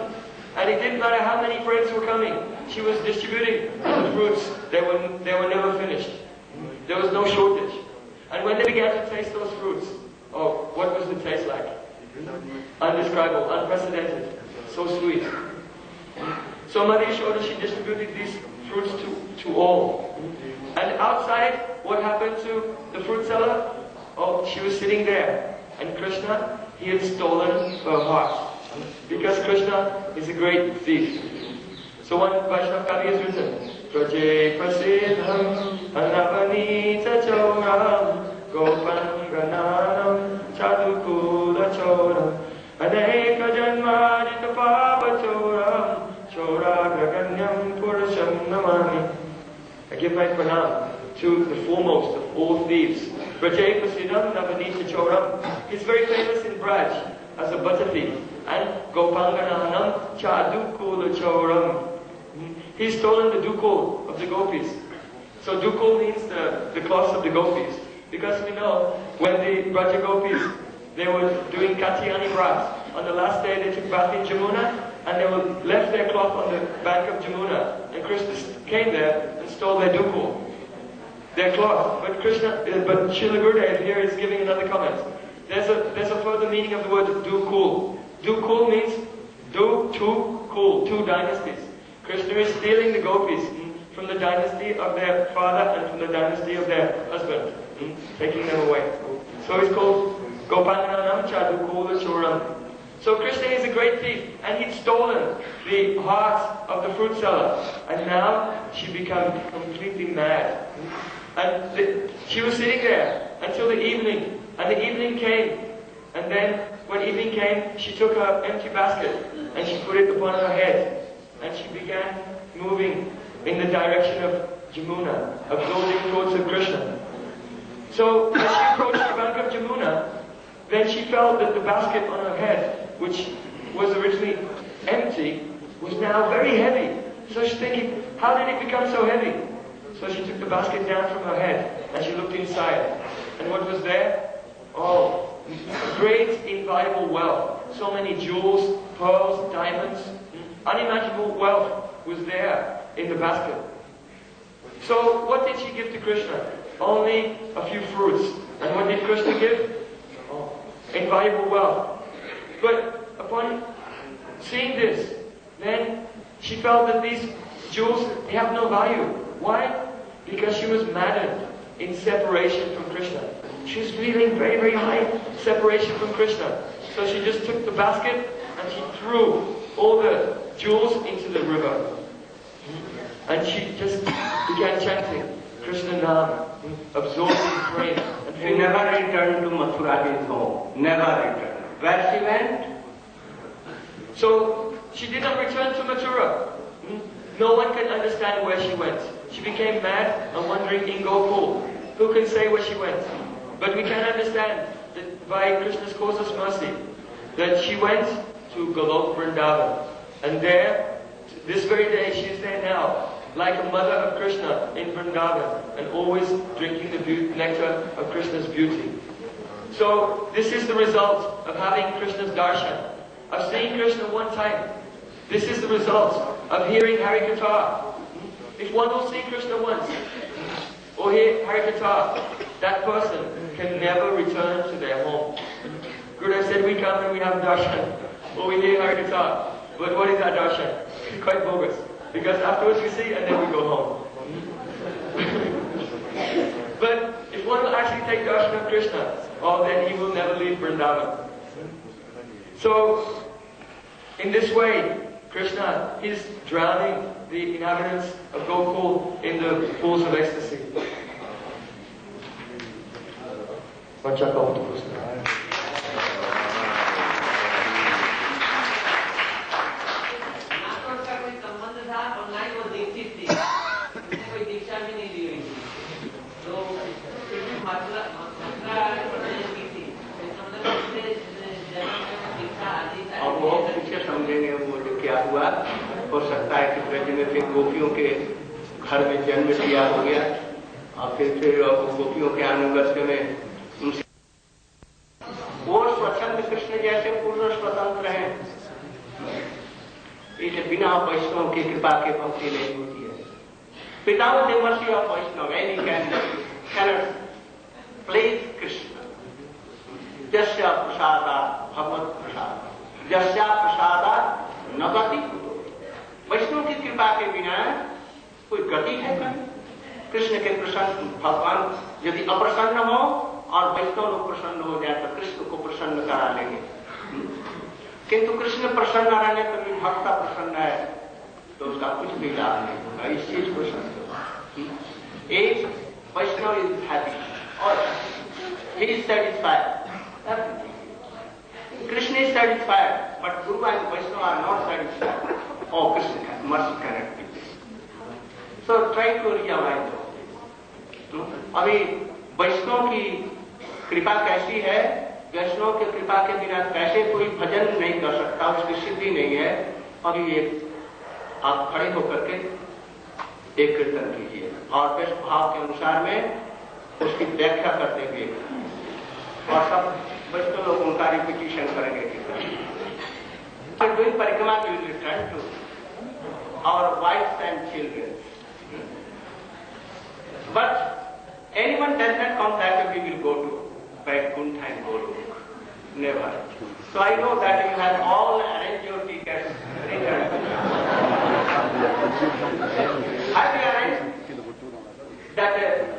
And it didn't matter how many friends were coming, she was distributing the fruits. They were never finished. There was no shortage. And when they began to taste those fruits, oh, what was the taste like? Undescribable, unprecedented, so sweet. So Mother Yashoda, she distributed these fruits to all. And outside, what happened to the fruit seller? Oh, she was sitting there. And Krishna, he had stolen her heart. Because Krishna is a great thief. So one Vaishnava Kavi has written, Praje Prasidham Anavanita Choram Gopangananam Chadukula Choram Aneka Janmadita Papa Choram Choragraganyam Purusham Namani. I give my pranam to the foremost of all thieves. Praje Prasidham Anavanita Choram. He's very famous in Braj as a butter thief. And Gopangananam Chadukula Choram. He's stolen the dukul of the gopis. So dukul means the cloths of the gopis. Because we know when the Braja gopis, they were doing Katyani Vrat. On the last day they took bath in Jamuna and they left their cloth on the bank of Jamuna. And Krishna came there and stole their dukul, their cloth. But Srila Gurudev here is giving another comment. There's a further meaning of the word dukul. Dukul means two dynasties. Krishna is stealing the gopis from the dynasty of their father and from the dynasty of their husband, taking them away. So he's called Gopangananam Chadukula Choram. So Krishna is a great thief, and he'd stolen the heart of the fruit seller, and now she became completely mad. And she was sitting there until the evening, and the evening came, and then when evening came, she took her empty basket and she put it upon her head. And she began moving in the direction of Jamuna, absorbing towards of Krishna. So as she approached the bank of Jamuna, then she felt that the basket on her head, which was originally empty, was now very heavy. So she's thinking, how did it become so heavy? So she took the basket down from her head and she looked inside. And what was there? Oh, great invaluable wealth. So many jewels, pearls, diamonds. Unimaginable wealth was there in the basket. So what did she give to Krishna? Only a few fruits. And what did Krishna give? Oh, invaluable wealth. But upon seeing this, then she felt that these jewels, they have no value. Why? Because she was maddened in separation from Krishna. She was feeling very, very high separation from Krishna. So she just took the basket and she threw all the jewels into the river. And she just began chanting Krishna Nam, absorbed in brain. And she never returned to Mathura, his home. Never returned. Where she went? So she did not return to Mathura. No one can understand where she went. She became mad and wandering in Gokul. Who can say where she went? But we can understand that by Krishna's causeless mercy, that she went to Golok Vrindavan. And there, this very day, she is there now, like a mother of Krishna in Vrindavan, and always drinking the nectar of Krishna's beauty. So this is the result of having Krishna's darshan, of seeing Krishna one time. This is the result of hearing Harikatha. If one will see Krishna once, or hear Harikatha, that person can never return to their home. Gurudev said we come and we have darshan, or we hear Harikatha. But what is that darshan? It's quite bogus. Because afterwards we see and then we go home. But if one will actually take darshan of Krishna, oh, then he will never leave Vrindavan. So, in this way, Krishna is drowning the inhabitants of Gokul in the pools of ecstasy. अब वो पीछे समझेंगे वो जो क्या हुआ, हो सकता है कि ब्रज में फिर गोपियों के घर में जन्म दिया हो गया और फिर गोपियों के अनुगत्य में उनसे वो स्वच्छंद कृष्ण जैसे पूर्ण स्वतंत्र हैं। इसे बिना वैष्णव की कृपा के भक्ति नहीं होती है। Without the mercy of Vaishnava, any cannot please Krishna. Jasya prasada bhagavad prasada, jasya prasada nagati kuto। वैष्णव की कृपा के बिना कोई गति है कहीं? कृष्ण के प्रसन्न भगवान यदि अप्रसन्न हो और वैष्णव लोग प्रसन्न हो जाए तो कृष्ण को प्रसन्न करा लेंगे, किंतु कृष्ण प्रसन्न रहने पर भी भक्त प्रसन्न है तो उसका कुछ भी लाभ नहीं होगा। इस चीज को समझो। एक वैष्णव इज हैप्पी और he is satisfied, Krishna is satisfied, but guru and Vaishnava are not satisfied. Oh, Krishna, mercy cannot be this. So try to realize that. अभी वैष्णव की कृपा कैसी है? वैष्णव की कृपा के बिना कैसे कोई भजन नहीं कर सकता, उसकी सिद्धि नहीं है। अभी एक आप खड़े होकर के एक कीर्तन कीजिए और बेस्ट भाव के अनुसार में उसकी व्याख्या करते हुए और सब वैष्णव लोग उनका रिपीटिशन करेंगे कीर्तन। Doing parikama, we will return to our wives and children. But anyone does not come that way, we will go to Vaikuntha and Golok. Never. So I know that you have all arranged your tickets. Have you arranged that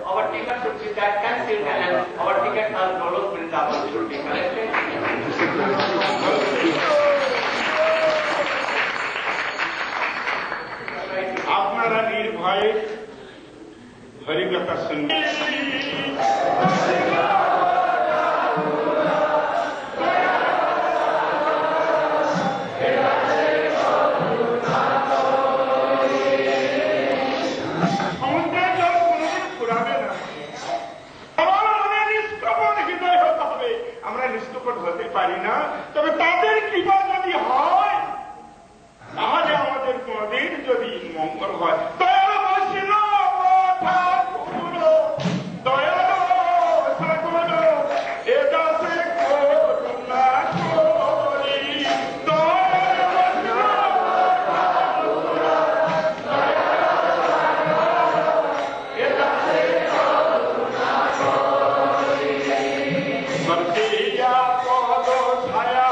our tickets should be that cancelled and our tickets on Golok Vrindavan should be collected? আপনারা নির্ভয়ে হরিকথা শুনবেন। আমরা নিষ্কপট হতে পারি না, তবে তাদের কৃপা যদি হয় তাহলে আমাদের কোনদিন যদি মঙ্গল হয়। দয়ালু বৈষ্ণব ঠাকুর, দয়ালু ঠাকুর, এ দাসে করুণা করি। দয়ালু বৈষ্ণব ঠাকুর, এ দাসে করুণা করি। সর্দিয়া পদ ছায়া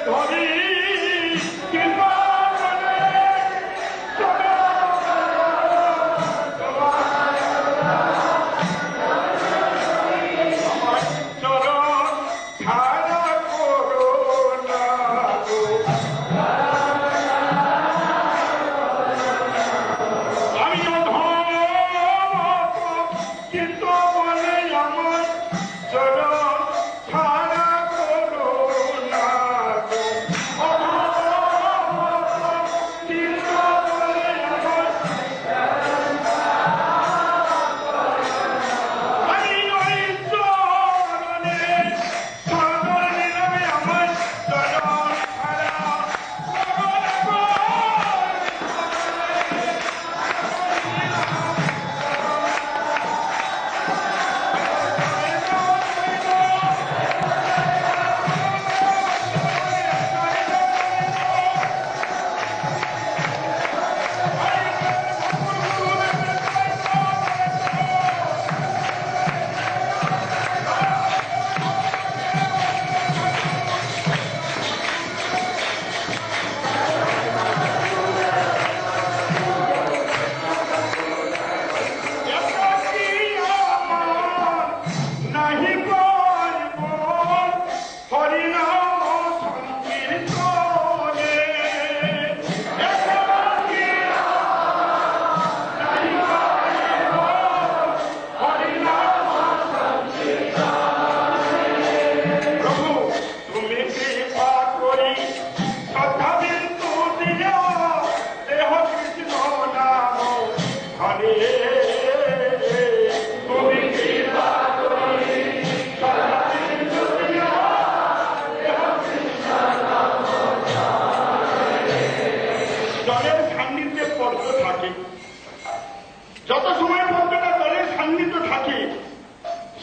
ধরি কৃপা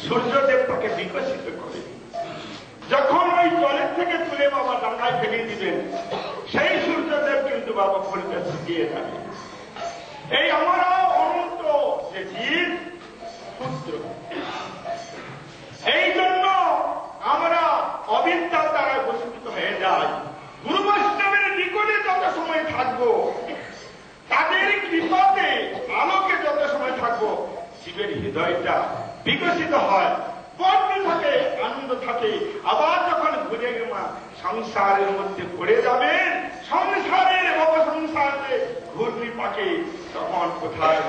সূর্যদেব তাকে বিকশিত করে। যখন ওই জলের থেকে তুলে বাবা ডাঙায় ফেলে দিবেন, সেই সূর্যদেব কিন্তু বাবা ফুলটা শুকিয়ে থাকে। এই আমরা অনন্ত যে জীব পুত্র, এই জন্য আমরা অবিদ্যার দ্বারা বসীভূত হয়ে যাই। গুরু বৈষ্ণবের নিকটে যত সময় থাকবো, তাদের কৃপাতে আলোকে যত সময় থাকবো, জীবের হৃদয়টা বিকশিত হয়, বন্ধ থাকে, আনন্দ থাকে। আবার যখন ঘুরে গেমা সংসারের মধ্যে পড়ে যাবেন, সংসারের সংসারে ঘূর্ণি পাকে, তখন কোথায়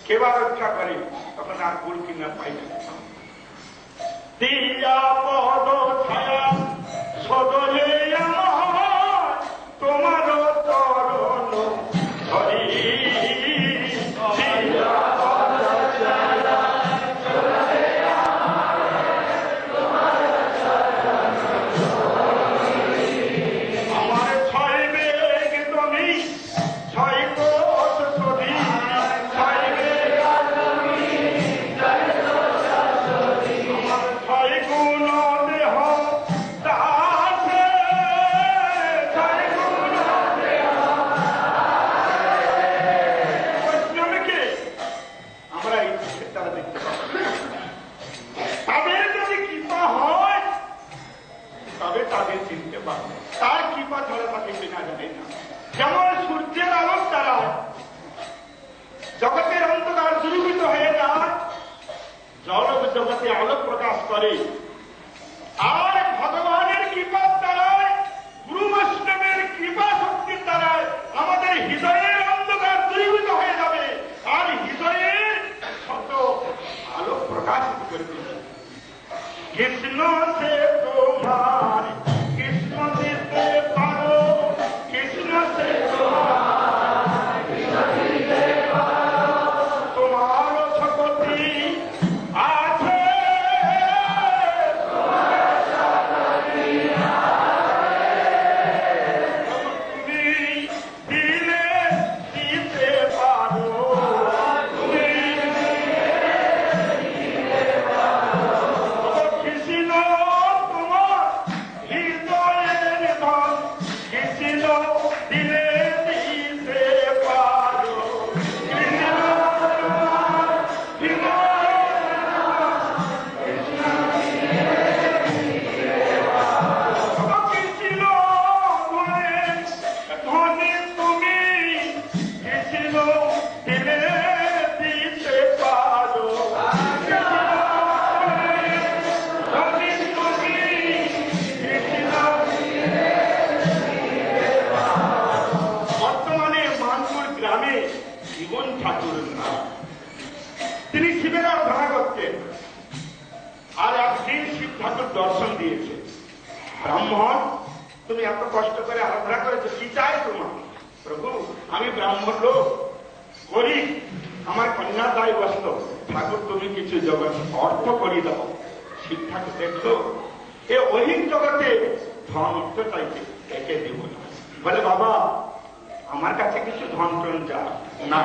কেবা রক্ষা করে, তখন আর কুল কিনা পাই না। দিয়া পদ ছায়া সদলে আমার তোমার চরণ ধরি। তার কৃপা ছাড়া তাকে চেনা যায় না। যেমন সূর্যের আলোক দ্বারা জগতের অন্ধকার দূরীভূত হয়ে যায়, জল জগতে আলোক প্রকাশ করে। আর ভগবানের কৃপার দ্বারায়, গুরু বৈষ্ণবের কৃপা শক্তির দ্বারায় আমাদের হৃদয়ের অন্ধকার দূরীভূত হয়ে যাবে, আর হৃদয়ের শত আলোক প্রকাশিত করে দেবে। কৃষ্ণ সে তোমার কৃষ্ণ দিতে পারো, কৃষ্ণ সে তোমার শক্তি আছে, তুমি দিলে দিতে পারো, কৃষ্ণ দিন শিব ঠাকুর দর্শন দিয়েছে। ব্রাহ্মণ, তুমি এত কষ্ট করে আরাধনা করেছো, কি চাই তোমার? প্রভু, আমি ব্রাহ্মণ লোক, গরিব, আমার কন্যা দায় বসত, ঠাকুর তুমি কিছু জগৎ অর্থ করি দাও। শিব ঠাকুর দেখলো এ অহিক জগতে ধন অর্থ চাইছে, একে দেব না। বলে বাবা, আমার কাছে কিছু ধন টন যা না,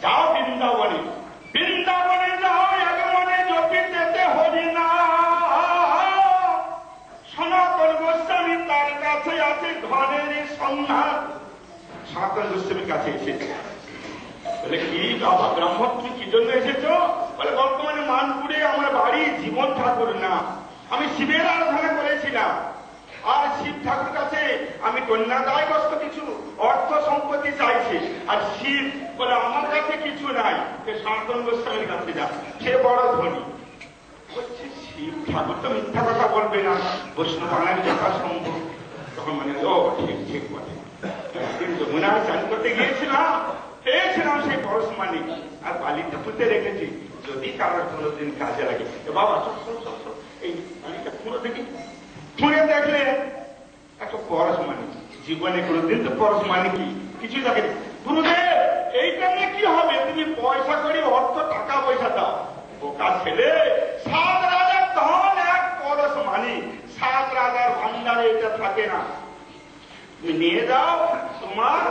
যাও বৃন্দাবনে, বৃন্দাবনে যাও, এক মনে জপিতে হরি না। সনাতন গোস্বামী তার কাছে আছে ধনের সন্ধান। সনাতন গোস্বামীর কাছে এসেছে, বলে কি বাবা ব্রাহ্মণ, তুমি কি জন্য এসেছো? বলে বর্তমানে মানপুরে আমার বাড়ি জীবন ঠাকুর না, আমি শিবের আরাধনা করেছিলাম, আর শিব ঠাকুর কাছে আমি কন্যাদায়গ্রস্ত কিছু অর্থ সম্পত্তি চাইছি, আর শিব বলে আমার কাছে কিছু নাই, সে সনাতন গোস্বামীর কাছে যা, সে বড় ধনী। বলছে শিব ঠাকুর তো মিথ্যা কথা বলবে না, বৈষ্ণব বাঙালি যথা সম্ভব। তখন মানে ও ঠিক ঠিক বলে, কিন্তু মনে হয় চান করতে গিয়েছিলাম, পেয়েছিলাম সেই পরশ মানিক, আর বালিটা পুঁতে রেখেছি, যদি কারোর কোনোদিন কাজে লাগে। বাবা এই বালিটা পুরো দেখি, ছুঁড়ে দেখলে একটা পরশ মানিক। জীবনে কোনোদিন তো পরশ মানিক কিছু দেখেনি। গুরুদেব, এইটা নিয়ে কি হবে? তুমি পয়সা করি, অর্থ টাকা পয়সা দাও। বোকা ছেলে, 7 রাজার ধন এক পরশ মানিক, 7 রাজার ভান্ডারে এটা থাকে না। তুমি নিয়ে যাও, তোমার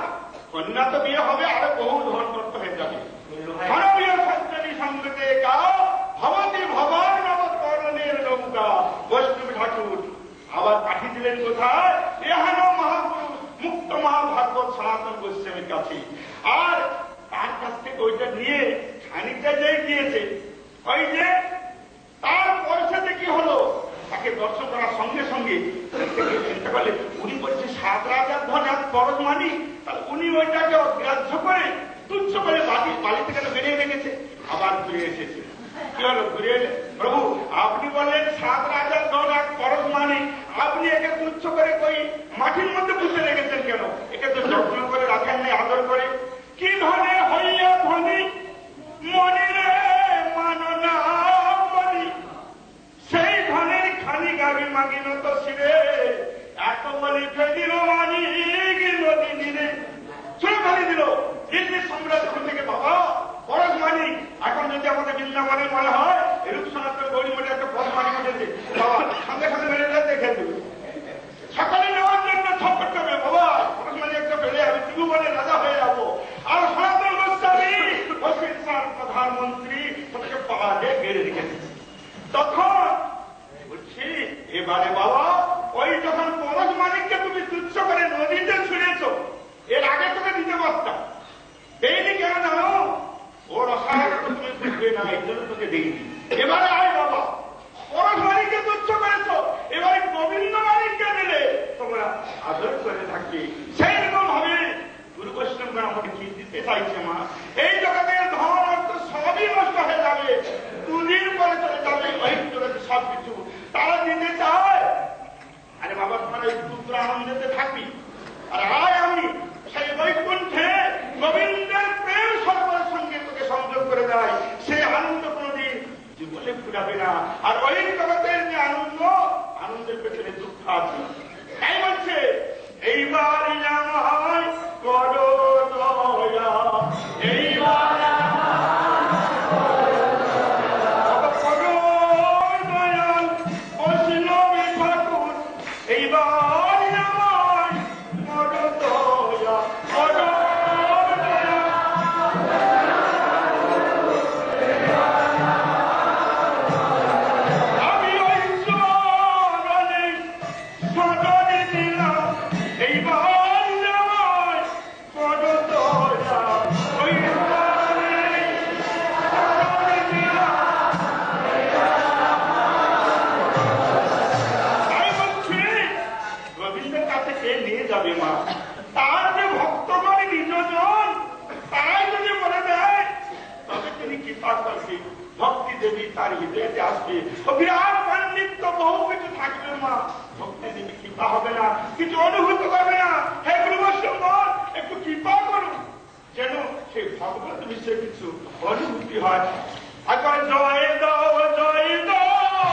কন্যা তো বিয়ে হবে, আরো বহু ধন করতে হয়ে যাবে। ধর্মীয় সজ্জনী সঙ্গতে গাও, ভবতী ভবান নবকরণের নৌকা। বৈষ্ণব ঠাকুর আবার পাঠিয়ে দিলেন কোথায়? এহানো মহাপুরুষ মুক্ত মহাভাগবত সনাতন গোস্বামীর কাছে। আর তার কাছ থেকে ওইটা নিয়ে খানিকটা যে গিয়েছে, ওই যে তার পয়সাতে কি হলো, তাকে দর্শন করার সঙ্গে সঙ্গে চিন্তা করলে, উনি বলছে 7 রাজার ধন এক পরশ মানি, তাহলে উনি ওইটাকে অগ্রাহ্য করে তুচ্ছ করে বালি থেকে বেরিয়ে রেখেছে। আবার ঘুরে এসেছে, কি হলো? ঘুরে এলে, প্রভু আপনি বললেন 7 রাজার ধন এক পরশ মানি, আপনি একে তুচ্ছ করে কই মাটির মধ্যে পুঁতে রেখেছেন কেন? একে তো যত্ন করে রাখেন নাই, আদর করে। কি ধনে হইয়া ধনী মনিরে মাননা মনি, সেই ধনের খানি গাবি মাগিন তো শিরে, এত বলি ফেদিল মানি নদী নিরে, চলে খালি দিল। দিল্লির সাম্রাজ্য থেকে বাবা পরশ মানি, এখন যদি আমাদের বৃন্দাবনে মনে হয় এরূপ সনাতন গৌরী মনে একটা পরশ মানি উঠেছে, বাবা সঙ্গে সঙ্গে মেরে দেখে দেবে, সকালে নেওয়ার জন্য ছট করতে হবে। বাবা পরশ মানি একটা পেলে আমি ত্রিভুবনের রাজা হয়ে যাবো। আর সনাতন গোস্বামী প্রধানমন্ত্রী তাকে পাহাড়ে গেড়ে রেখেছে। তখন বলছি এবারে বাবা, ওই যখন পরশ মানিককে তুমি তুচ্ছ করে নদীতে ছুঁড়েছ, এর আগে তোকে দিতে পারতাম, দেয়নি কেন জানো? ওর অসহায়তা তো তুমি বুঝবে না, এই জন্য তোকে দেয়নি। এবারে আয় বাবা, পরশ মানিককে তুচ্ছ করেছ, এবারে গোবিন্দ মানিককে দিলে তোমরা আদর করে থাকবে। সেই রকম ভাবে গুরু বৈষ্ণবগণ আমাকে কি দিতে চাইছে মা? এই জগতের ধন অর্থ সবই নষ্ট হয়ে যাবে, 2 দিন পরে চলে যাবে ওই জগতে সবকিছু, তারা দিতে চায়। আরে বাবা, তোমার ওই পুত্র আনন্দে থাকবি, আর আয় আমি সেই বৈকুণ্ঠে গোবিন্দের প্রেম সর্বের সঙ্গে তোকে সংযোগ করে দেয়। সেই আনন্দ কোনদিন জীবনে ফুরাবে না। আর ওই জগতের যে আনন্দ, আনন্দের পেছনে দুঃখ আছে। তাই বলছে এইবার আমায় করো দয়া, এইবার ভক্তি দেবী তার হৃদয়তে আসবে। বিরাট পাণ্ডিত্য বহু কিছু থাকবে মা, ভক্তি দেবী কৃপা হবে না, কিছু অনুভূত করবে না। হে গুরু বৈষ্ণব একটু কৃপা করুন, যেন সেই ভগবত বিষয়ে কিছু অনুভূতি হয়। এখন জয় দাও জয় দাও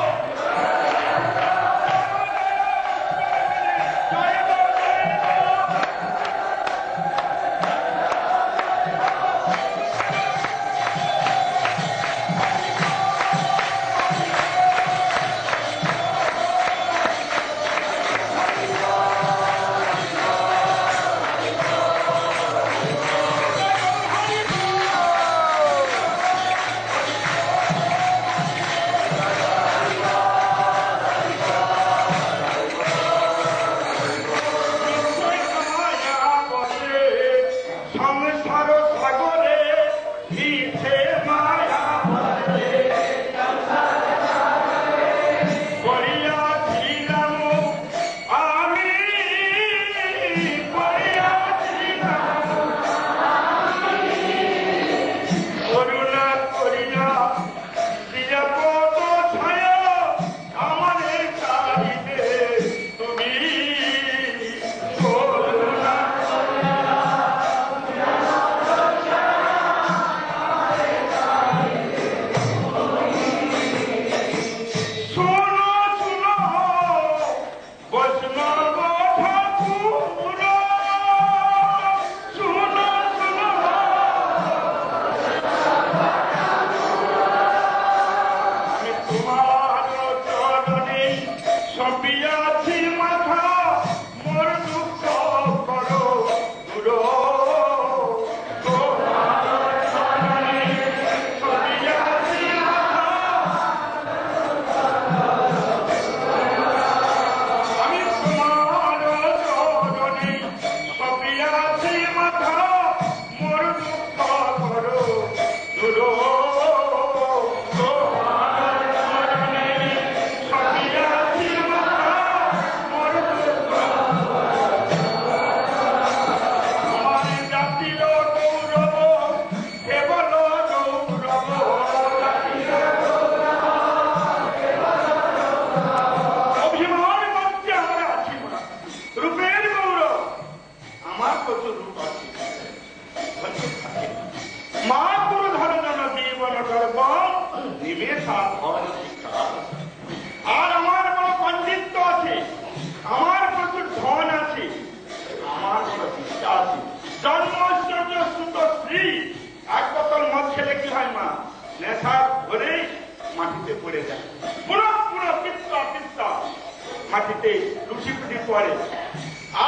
মাটিতে লুটিপুটি পড়ে।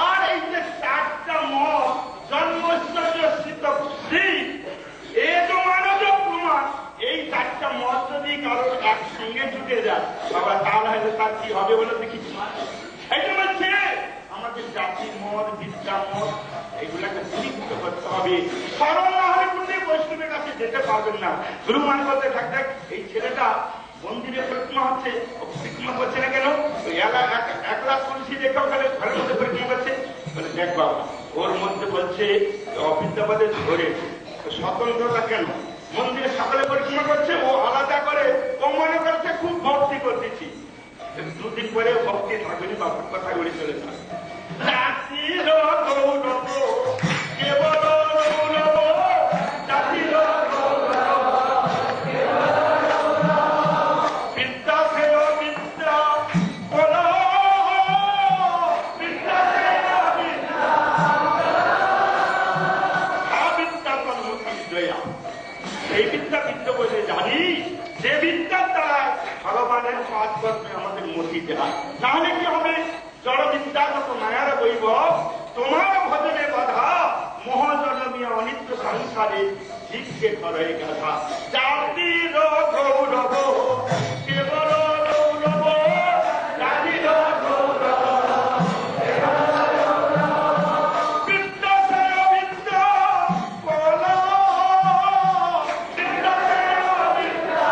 আর এই যে 4টা মত জন্মস্থিত শ্রী এ তো মানব প্রমাণ। এই 4টা মত যদি কারোর একসঙ্গে জুটে যায় বাবা, তাহলে তার কি হবে বলে দেখি। এই যে বলছে আমাদের জাতির মত, বিদ্যা মত এগুলাকে বিলুপ্ত করতে হবে। স্মরণ না হলে কোন বৈষ্ণবের কাছে যেতে পারবেন না। গুরুমান বলতে থাকতে এই ছেলেটা মন্দিরে পরিক্রমা হচ্ছে, পরিক্রমা করছে না কেন? একলা তুলসী দেখে ওখানে ঘরের মধ্যে পরিক্রমা করছে। বলে দেখ বাবা, ওর মধ্যে বলছে অবিদ্যাবাদে ধরে স্বতন্ত্রতা কেন? মন্দিরে সকালে পরিক্রমা করছে, ও আলাদা করে, ও মনে করছে খুব ভক্তি করতেছি। 2 দিন পরে ভক্তি থাকবে না, বাবার কথা বলে চলে যায়। জাতির গৌরব কেবল গৌরব, জাতির বিদ্যা খেল বিদ্যা বল, বিদ্যা খেল বিদ্যা বিদ্যা জয়া। এই বিদ্যা বিদ্যা বলে জানি যে বিদ্যার দ্বারা ভগবানের কাজ করবে আমাদের মতি দেয়। নাহলে কি হবে? জড় বিদ্যাগত মায়ার বৈভব তোমার ভজনে বাধা, মহাজনমীয় অনিত্য সংসারে জীবকে করে গাধা। জাতির গৌরব কেবল গৌরব, জাতির গৌরব বিদ্যা খেল বিদ্যা বল, বিদ্যা খেল বিদ্যা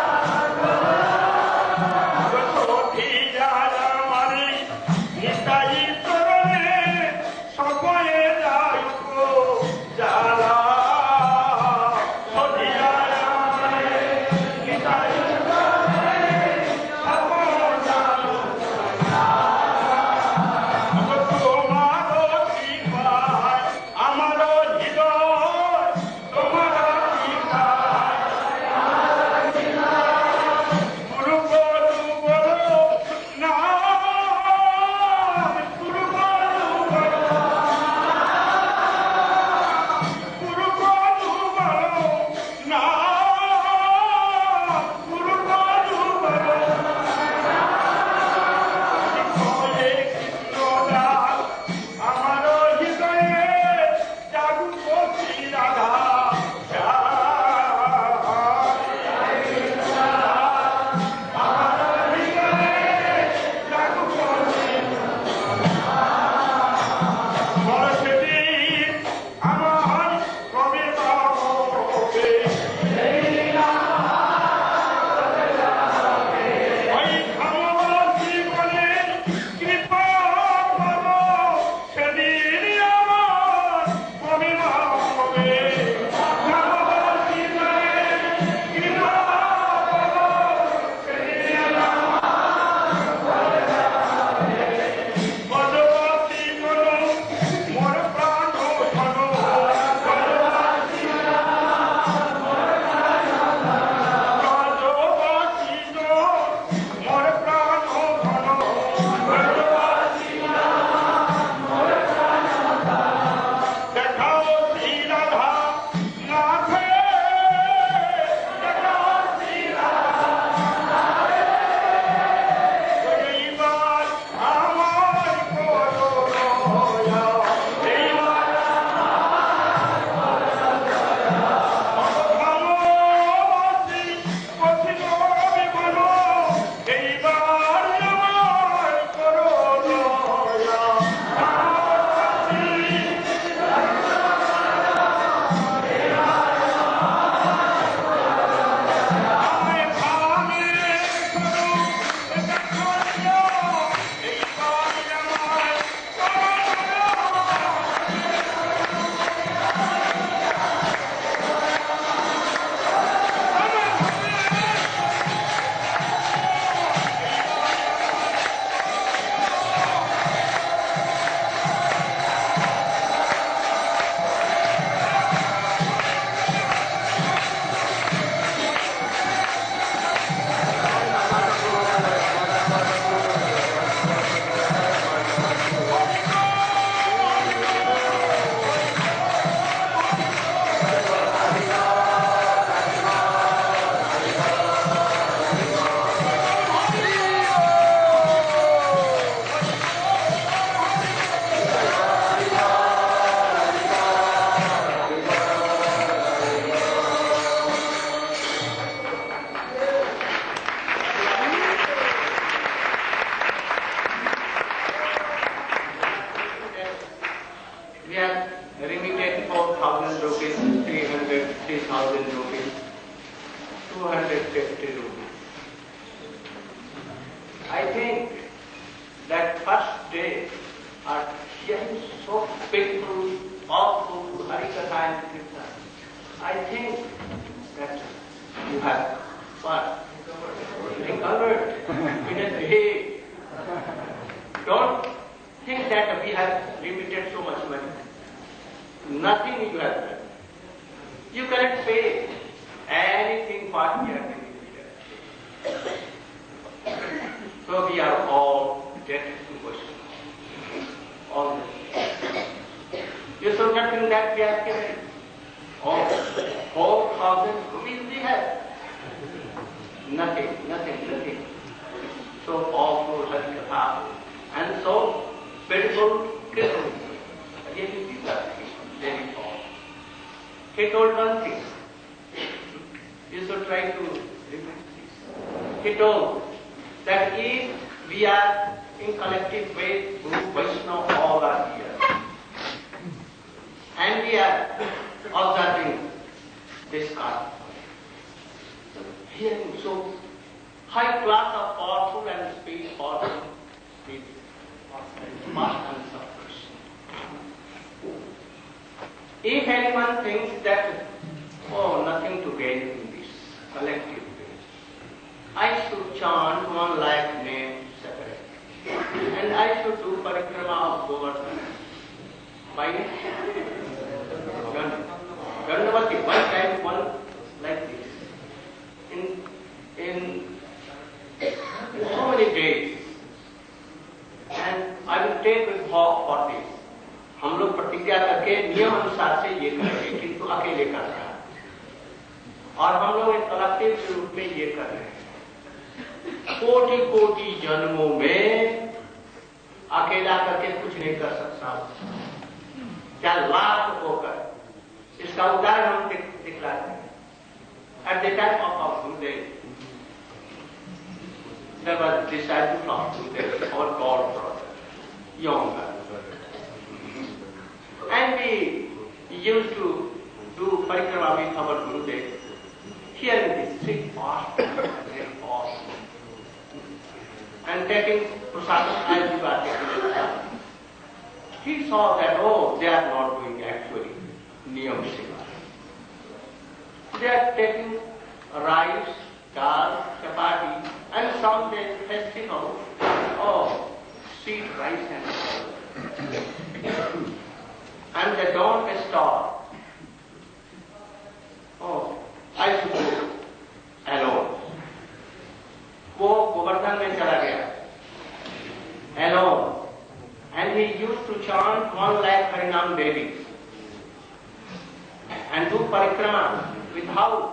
সখী যারা মানে নিতাই চরণে সকলে যায় জ্বালা। সখী যারা মানে নিতাই চরণে think that first day are hearing so painful, awful Harikatha and Kirtan. I think that you have what? Recovered in a day. Don't think that we have limited so much money. Nothing you have done. You cannot pay anything for here. So we are all debted to worship. All you should not think that we are given all 4,000 rupees we have. Nothing. So awful Harikatha and so beautiful Kirtan. Again, these are very all. He told one thing. You should try to remember this. He told that if we are in collective way, Guru Vaishnava all are here, and we are observing this karma, hearing so high class of powerful and speed powerful with vast and suffers. If anyone thinks that, oh, nothing to gain in this collective way, I should chant 1 lakh names separately, and I should do parikrama of Govardhan. By Gandavati, one time, one like this. In so many days, and I will take with vow for this. हम लोग प्रतिज्ञा करके नियम अनुसार से ये करेंगे, किंतु अकेले कर रहे हैं, और हम लोग एक कलेक्टिव के रूप में ये कर रहे हैं। कोटि जन्मों में अकेला करके कुछ नहीं कर सकता, क्या लाख होकर इसका उदाहरण हम दिखलाते हैं। At the time of our Gurudev, there was disciple of Gurudev, our God brother, younger. And we used to do parikrama with our Gurudev. Here in this street, very fast. And taking prasadam as we were taking it. He saw that, oh, they are not doing actually niyam seva. They are taking rice, dal, chapati, and some day festival, oh, sweet rice and dal. And they don't stop. Oh, I should go alone. वो गोवर्धन में चला गया, alone. And he used to chant 1 lakh Harinam daily and do parikrama without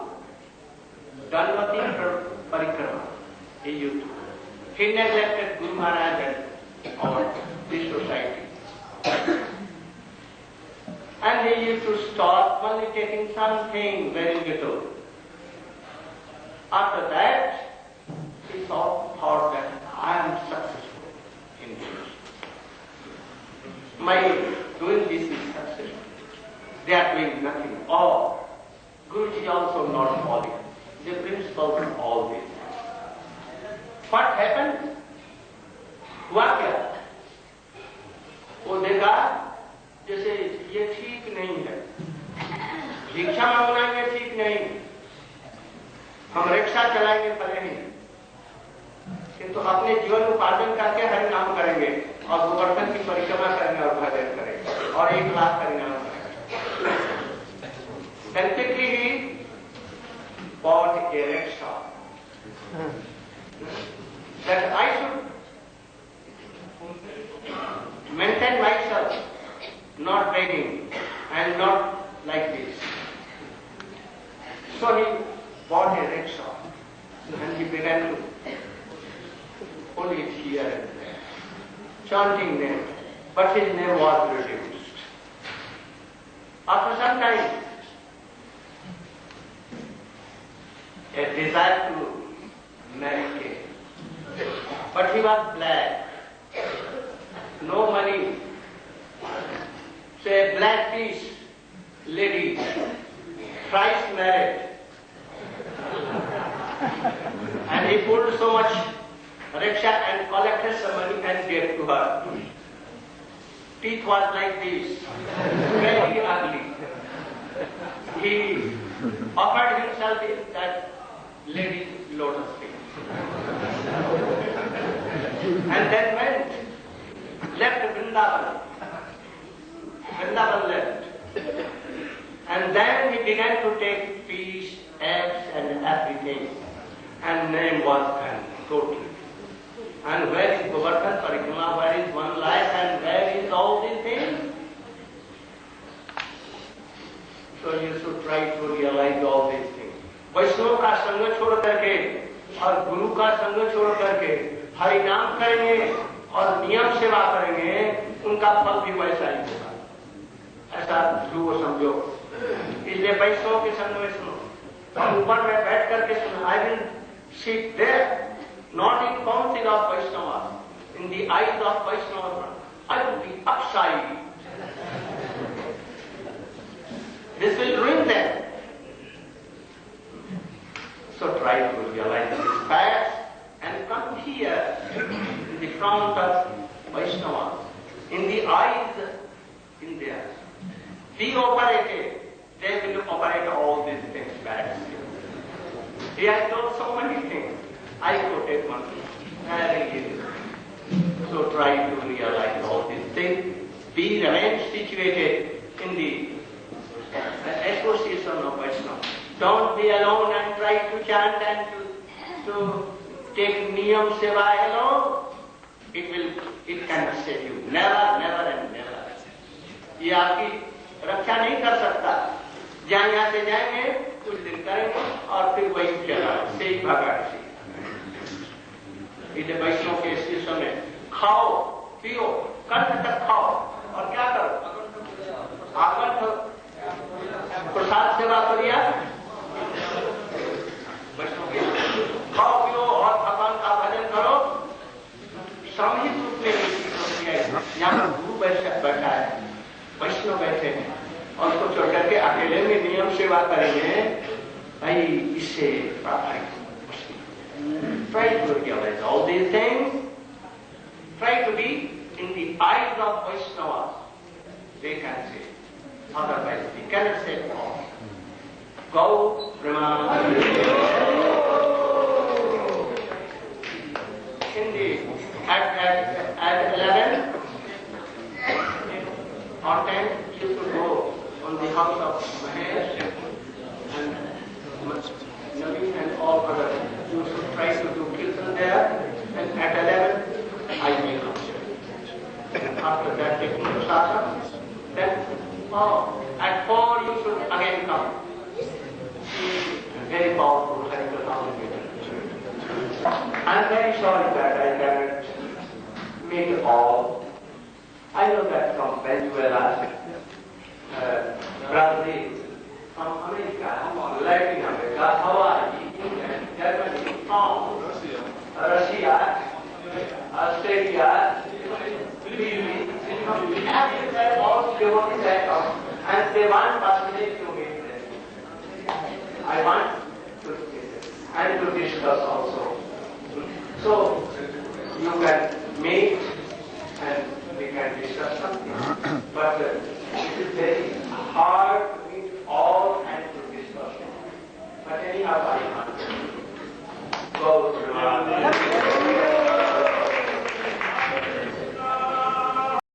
Dhanvati parikrama. He used to. He neglected Guru Maharaj and our this society. And he used to stop only taking something very little. After that, he thought that I am successful in this. My doing this is successful. They are doing nothing. Or Guruji also not following the principles of all this. What happened? हुआ क्या? वो देखा जैसे ये ठीक नहीं है, भिक्षा मांगना ये ठीक नहीं, हम रिक्शा चलाएंगे भले ही, किंतु अपने जीवन उपार्जन करके हरि नाम करेंगे और गोवर्धन की परिक्रमा करेंगे और भजन करेंगे और 1 लाख परिणाम करेंगे। Then quickly he bought a rickshaw. That I should maintain myself, not begging and not like this. So he bought a rickshaw and he began to pull it here and there, chanting name, but his name was reduced. After some time, a desire to marry came, but he was black, no money. Say, black piece, lady, thrice married. And he pulled so much rickshaw and collected some money and gave to her. Teeth was like this, very ugly. He offered himself in that lady's lotus feet. And then went, left Vrindavan. Vrindavan left. And then he began to take fish, eggs and everything. And name was gone totally. And where is Govardhan Parikrama? Where is one life and where is all these things? So you should try to realize all these things. वैष्णव का संग छोड़ करके और गुरु का संग छोड़ करके हरि नाम करेंगे और नियम सेवा करेंगे, उनका फल भी वैसा ही होगा। ऐसा ध्रुव समझो। इसलिए वैष्णव के संग में सुनो, और ऊपर में बैठ करके सुनो। I will sit there, not in council of Vaishnava, in the eyes of Vaishnava, I will be upside. This will ruin them. So try to realize these facts and come here in the front of Vaishnava, in the eyes in there. Be operated. They will operate all these things back. He has told so many things. I quoted one. Very easy. So try to realize all these things. Remain situated in the association of Vaishnava. Don't be alone and try to chant and to take niyam seva alone. It cannot save you. Never, never and never. ये आपकी रक्षा नहीं कर सकता। जहाँ यहाँ से जाएंगे, कुछ दिन करेंगे और फिर वही चला से ही भागा से। इसे वैष्णव के स्टेशन में खाओ, पियो, कंठ तक खाओ और क्या करो? आकंठ प्रसाद सेवा करिए। वैष्णव के खाओ पियो और भगवान का भजन करो। सामूहिक रूप में यहाँ गुरु बैठा है, वैष्णव बैठे हैं और उसको छोड़ करके अकेले में नियम सेवा करेंगे, भाई इससे try to realize all these things. Try to be in the eyes of Vaishnava. They can say. Otherwise, we cannot say all. Go, Brahma. In the at 11 or 10, you should go on the house of Mahesh and Naveen and all others. You should try to do kirtan there, and at 11, I will come. After that, taking prasada, then at 4 you should again come. Very powerful Harikatha congregation. I am very sorry that I cannot make it all. I know that from Venezuela, Brazil, from America, Latin America, Hawaii, England, Germany, France, Russia, Australia, Philippines, everywhere all devotees have come and they want personally to meet them. I want to meet them and to discuss also. So you can meet and we can discuss something. But it is very hard